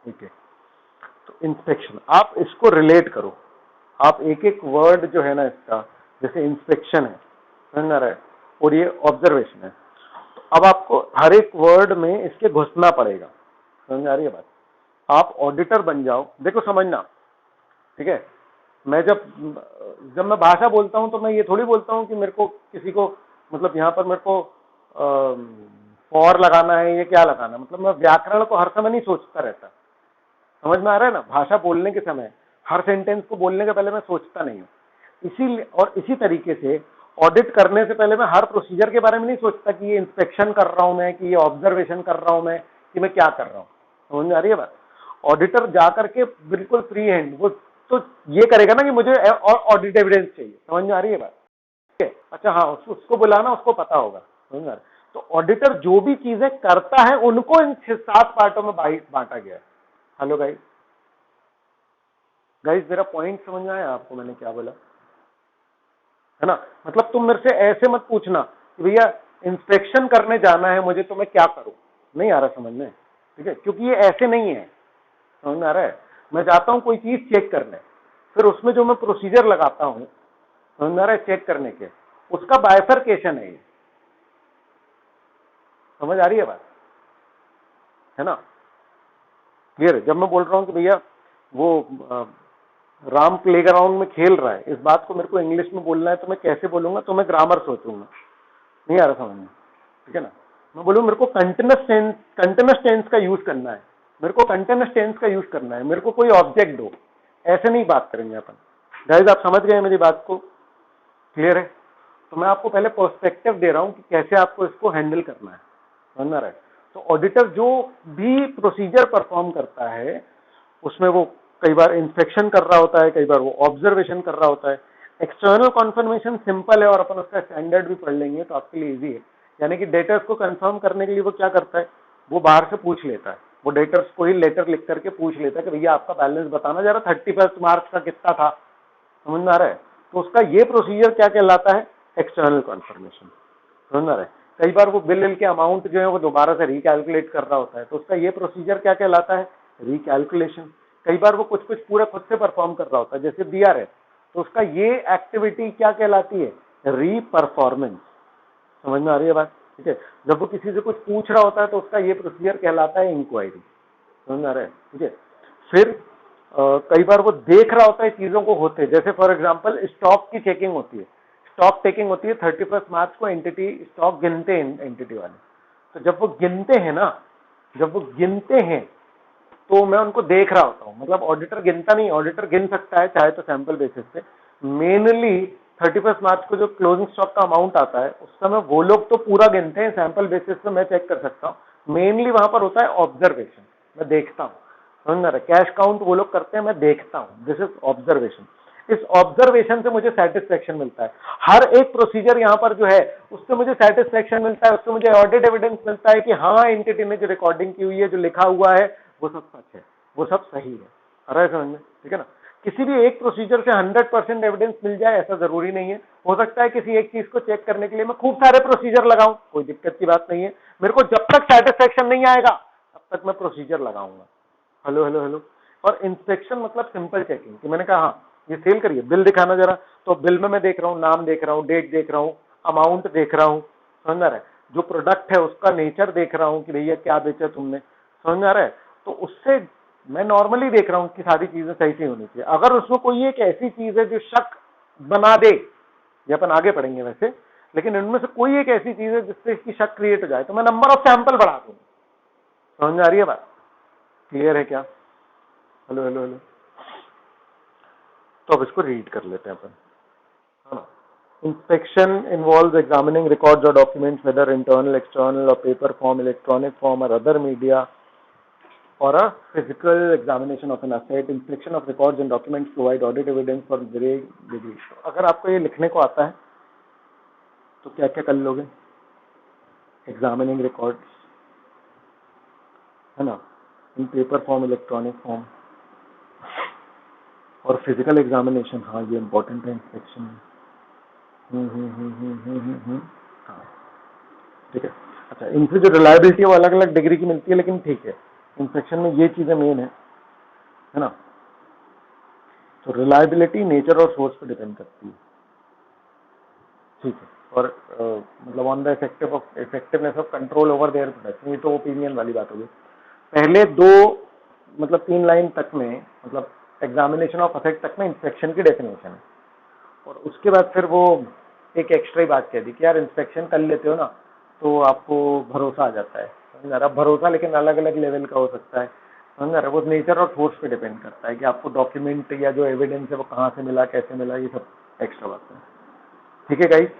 ठीक है। तो इंस्पेक्शन, आप इसको रिलेट करो, आप एक एक वर्ड जो है ना इसका, जैसे इंस्पेक्शन है, समझ आ रहा है, और ये ऑब्जर्वेशन है, तो अब आपको हर एक वर्ड में इसके घुसना पड़ेगा, समझ आ रही है बात। आप ऑडिटर बन जाओ, देखो समझना, ठीक है। मैं जब मैं भाषा बोलता हूं तो मैं ये थोड़ी बोलता हूं कि मेरे को किसी को, मतलब यहाँ पर मेरे को फॉर लगाना है, ये क्या लगाना, मतलब मैं व्याकरण को हर समय नहीं सोचता रहता, समझ में आ रहा है ना। भाषा बोलने के समय हर सेंटेंस को बोलने के पहले मैं सोचता नहीं हूँ, इसीलिए। और इसी तरीके से ऑडिट करने से पहले मैं हर प्रोसीजर के बारे में नहीं सोचता कि ये इंस्पेक्शन कर रहा हूं मैं, कि ये ऑब्जर्वेशन कर रहा हूं मैं, कि मैं क्या कर रहा हूं, समझ में आ रही है बात। ऑडिटर जाकर के बिल्कुल फ्री हैंड वो तो ये करेगा ना कि मुझे ऑडिट एविडेंस चाहिए, समझ में आ रही है बात, ठीक है। अच्छा हाँ, उसको बुलाना, उसको पता होगा, समझ में आ रहा है। तो ऑडिटर जो भी चीजें करता है उनको इन 7 पार्टों में बांटा गया है। हेलो गाइस, मेरा पॉइंट समझ में आया आपको, मैंने क्या बोला है ना। मतलब तुम मेरे से ऐसे मत पूछना कि भैया इंस्पेक्शन करने जाना है मुझे तो मैं क्या करूं, नहीं आ रहा समझ में, ठीक है, क्योंकि ये ऐसे नहीं है, समझ में आ रहा है। मैं जाता हूं कोई चीज चेक करने, फिर उसमें जो मैं प्रोसीजर लगाता हूं, समझ में आ रहा है, चेक करने के, उसका बाइफरकेशन है ये, समझ आ रही है बात, है ना, क्लियर है। जब मैं बोल रहा हूं कि भैया वो राम प्लेग्राउंड में खेल रहा है, इस बात को मेरे को इंग्लिश में बोलना है तो मैं कैसे बोलूंगा, तो मैं ग्रामर सोचूंगा, नहीं आ रहा समझ में, ठीक है ना। मैं बोलूँ मेरे को कंटिन्यूअस टेंस का यूज करना है, मेरे को कंटिन्यूअस टेंस का यूज करना है, मेरे को कोई ऑब्जेक्ट दो, ऐसे नहीं बात करेंगे अपन। गाइस आप समझ गए मेरी बात को, क्लियर है। तो मैं आपको पहले पर्सपेक्टिव दे रहा हूं कि कैसे आपको इसको हैंडल करना है, समझ में आ रहा है। तो ऑडिटर जो भी प्रोसीजर परफॉर्म करता है उसमें वो कई बार इंस्पेक्शन कर रहा होता है, कई बार वो ऑब्जर्वेशन कर रहा होता है। एक्सटर्नल कॉन्फर्मेशन सिंपल है और अपन उसका स्टैंडर्ड भी पढ़ लेंगे तो आपके लिए इजी है। यानी कि डेटर्स को कंफर्म करने के लिए वो क्या करता है, वो बाहर से पूछ लेता है, वो डेटर्स को ही लेटर लिख करके पूछ लेता है कि भैया आपका बैलेंस बताना जरा 31 मार्च का कितना था, समझ में आ रहा है। तो उसका ये प्रोसीजर क्या कहलाता है, एक्सटर्नल कॉन्फर्मेशन, समझ में आ रहा है। कई बार वो बिल के अमाउंट जो है वो दोबारा से रिकैलकुलेट कर रहा होता है, तो उसका ये प्रोसीजर क्या कहलाता है, रिकैलकुलेशन। कई बार वो कुछ पूरा खुद से परफॉर्म कर रहा होता है, जैसे बीआरएस, तो उसका ये एक्टिविटी क्या कहलाती है? रीपरफॉर्मेंस। समझ में आ रही है बात? ठीक है, जब वो किसी से कुछ पूछ रहा होता है तो उसका ये प्रोसीजर कहलाता है इंक्वायरी। समझ में आ रहा है? ठीक है, फिर कई बार वो देख रहा होता है चीजों को होते, जैसे फॉर एग्जांपल स्टॉक की चेकिंग होती है, स्टॉक टेकिंग होती है 31 मार्च को, एंटिटी स्टॉक गिनते हैं एंटिटी वाले। तो जब वो गिनते हैं ना, जब वो गिनते हैं तो मैं उनको देख रहा होता हूं, मतलब ऑडिटर गिनता नहीं, ऑडिटर गिन सकता है चाहे तो सैंपल बेसिस पे। मेनली 31 मार्च को जो क्लोजिंग स्टॉक का अमाउंट आता है उस समय वो लोग तो पूरा गिनते हैं, सैंपल बेसिस पे मैं चेक कर सकता हूं। मेनली वहां पर होता है ऑब्जर्वेशन, मैं देखता हूं। समझ रहा है? कैश काउंट वो लोग करते हैं, मैं देखता हूं, दिस इज ऑब्जर्वेशन। इस ऑब्जर्वेशन से मुझे सेटिस्फेक्शन मिलता है। हर एक प्रोसीजर यहां पर जो है उससे मुझे सेटिस्फेक्शन मिलता है, उससे मुझे ऑडिट एविडेंस मिलता है कि हाँ एंटिटी ने जो रिकॉर्डिंग की हुई है, जो लिखा हुआ है वो सब सच है, वो सब सही है। आ रहा है समझ में? ठीक है ना? किसी भी एक प्रोसीजर से 100% एविडेंस मिल जाए ऐसा जरूरी नहीं है। हो सकता है किसी एक चीज को चेक करने के लिए मैं खूब सारे प्रोसीजर लगाऊं, कोई दिक्कत की बात नहीं है। मेरे को जब तक सेटिस्फेक्शन नहीं आएगा तब तक मैं प्रोसीजर लगाऊंगा। Hello hello hello. और इंस्पेक्शन मतलब सिंपल चेकिंग, कि मैंने कहा हाँ ये सेल करिए, बिल दिखाना जरा, तो बिल में मैं देख रहा हूँ, नाम देख रहा हूँ, डेट देख रहा हूँ, अमाउंट देख रहा हूँ। समझ आ रहा है? जो प्रोडक्ट है उसका नेचर देख रहा हूँ कि भैया क्या बेचा तुमने। समझ आ रहा है? तो उससे मैं नॉर्मली देख रहा हूँ कि सारी चीजें सही से होनी चाहिए। अगर उसमें कोई एक ऐसी चीज है जो शक बना दे, ये अपन आगे पढ़ेंगे वैसे, लेकिन इनमें से कोई एक ऐसी चीज है जिससे इसकी शक क्रिएट हो जाए तो मैं नंबर ऑफ सैंपल बढ़ा दूंगा। समझ आ रही है बात? क्लियर है क्या? Hello hello hello. तो अब इसको रीड कर लेते हैं अपन, है ना? Inspection involves examining records or documents, whether internal, external, or paper form, electronic form, or other media, or a physical examination of an asset. Inspection of records and documents provide audit evidence for varying degree. अगर आपको ये लिखने को आता है तो क्या क्या कर लोगे? Examining records, है ना, in paper form, electronic form, और फिजिकल एग्जामिनेशन, हाँ ये इंपॉर्टेंट है इंस्पेक्शन में। हाँ ठीक है। अच्छा, इनसे जो रिलायबिलिटी है वो अलग अलग डिग्री की मिलती है, लेकिन ठीक है, इंस्पेक्शन में ये चीजें मेन है ना? तो रिलायबिलिटी नेचर और सोर्स पर डिपेंड करती है, ठीक है। और मतलब on the effectiveness of control over their production, ये तो ओपिनियन वाली बात होगी। पहले दो मतलब 3 लाइन तक में, मतलब एग्जामिनेशन ऑफ असेट तक में इंस्पेक्शन की डेफिनेशन है, और उसके बाद फिर वो एक एक्स्ट्रा ही बात कह दी कि यार इंस्पेक्शन कर लेते हो ना तो आपको भरोसा आ जाता है। समझ आ रहा? भरोसा लेकिन अलग अलग लेवल का हो सकता है। समझ आ रहा? वो नेचर और फोर्स पे डिपेंड करता है कि आपको डॉक्यूमेंट या जो एविडेंस है वो कहाँ से मिला, कैसे मिला, ये सब एक्स्ट्रा बात है। ठीक है गाइस,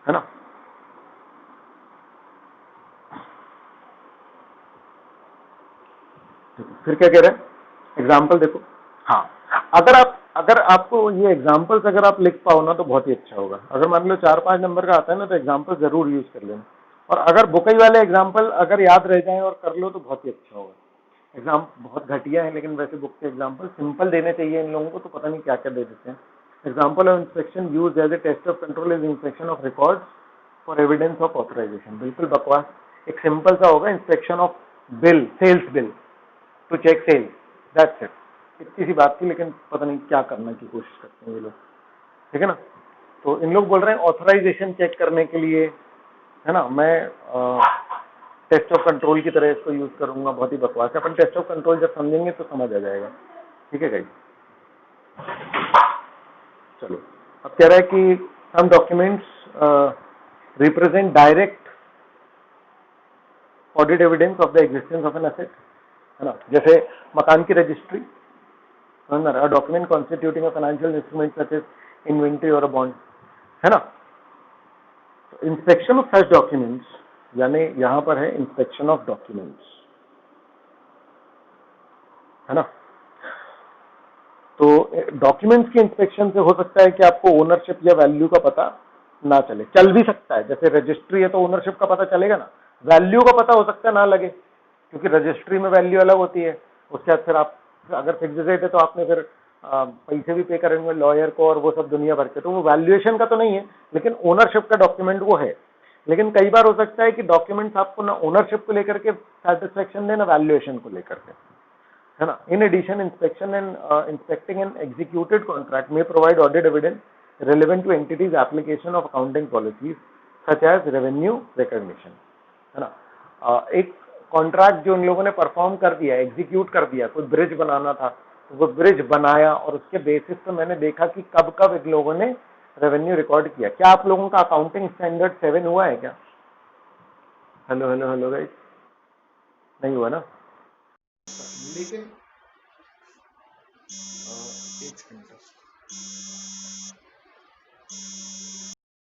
है ना? फिर क्या कह रहे हैं? एग्जाम्पल देखो। हाँ, अगर आपको ये एग्जाम्पल्स अगर आप लिख पाओ ना तो बहुत ही अच्छा होगा। अगर मान लो 4-5 नंबर का आता है ना तो एग्जाम्पल जरूर यूज कर लेना, और अगर बुकई वाले एग्जाम्पल अगर याद रह जाए और कर लो तो बहुत ही अच्छा होगा। एग्जाम बहुत घटिया है, लेकिन वैसे बुक के एग्जाम्पल सिंपल देने चाहिए इन लोगों को, तो पता नहीं क्या क्या दे देते हैं। Example of inspection use as a test of control is inspection of record for evidence of authorisation. बिल्कुल बकवास। एक सिंपल सा होगा, inspection of bill, sales bill to check sales, that's it. इतनी सी बात थी, लेकिन पता नहीं क्या करने की कोशिश करते हैं ये लोग। ठीक है ना? तो इन लोग बोल रहे हैं ऑथराइजेशन चेक करने के लिए, है ना, मैं टेस्ट ऑफ कंट्रोल की तरह इसको यूज करूंगा। बहुत ही बकवास है। अपन टेस्ट ऑफ कंट्रोल जब समझेंगे तो समझ आ जाएगा। ठीक है गाइस? चलो, अब कह रहा है कि some documents represent direct audit evidence of the existence of an asset, है ना? जैसे मकान की रजिस्ट्री, document constituting a financial instrument such as inventory और अ बॉन्ड, है ना? इंस्पेक्शन ऑफ सच डॉक्यूमेंट्स, यानी यहां पर है इंस्पेक्शन ऑफ डॉक्यूमेंट्स, है ना? तो डॉक्यूमेंट्स के इंस्पेक्शन से हो सकता है कि आपको ओनरशिप या वैल्यू का पता ना चले, चल भी सकता है। जैसे रजिस्ट्री है तो ओनरशिप का पता चलेगा ना, वैल्यू का पता हो सकता है ना लगे, क्योंकि रजिस्ट्री में वैल्यू अलग होती है। उसके बाद फिर आप अगर फिक्स रेट है तो आपने फिर पैसे भी पे करेंगे लॉयर को और वो सब दुनिया भर के, तो वो वैल्यूएशन का तो नहीं है, लेकिन ओनरशिप का डॉक्यूमेंट वो है। लेकिन कई बार हो सकता है कि डॉक्यूमेंट्स आपको ना ओनरशिप को लेकर के सेटिस्फेक्शन दे, ना वैल्यूएशन को लेकर के, है ना. In addition, inspection and inspecting an executed contract may provide audit evidence relevant to entities application of accounting policies such as revenue recognition. है ना. एक कॉन्ट्रैक्ट जो उन लोगों ने परफॉर्म कर दिया, एग्जीक्यूट कर दिया, कोई ब्रिज बनाना था तो वो ब्रिज बनाया और उसके बेसिस पे मैंने देखा कि कब कब इन लोगों ने रेवेन्यू रिकॉर्ड किया. क्या आप लोगों का अकाउंटिंग स्टैंडर्ड 7 हुआ है क्या? हेलो हेलो हेलो गाइस, नहीं हुआ ना. लेकिन एक सेकंड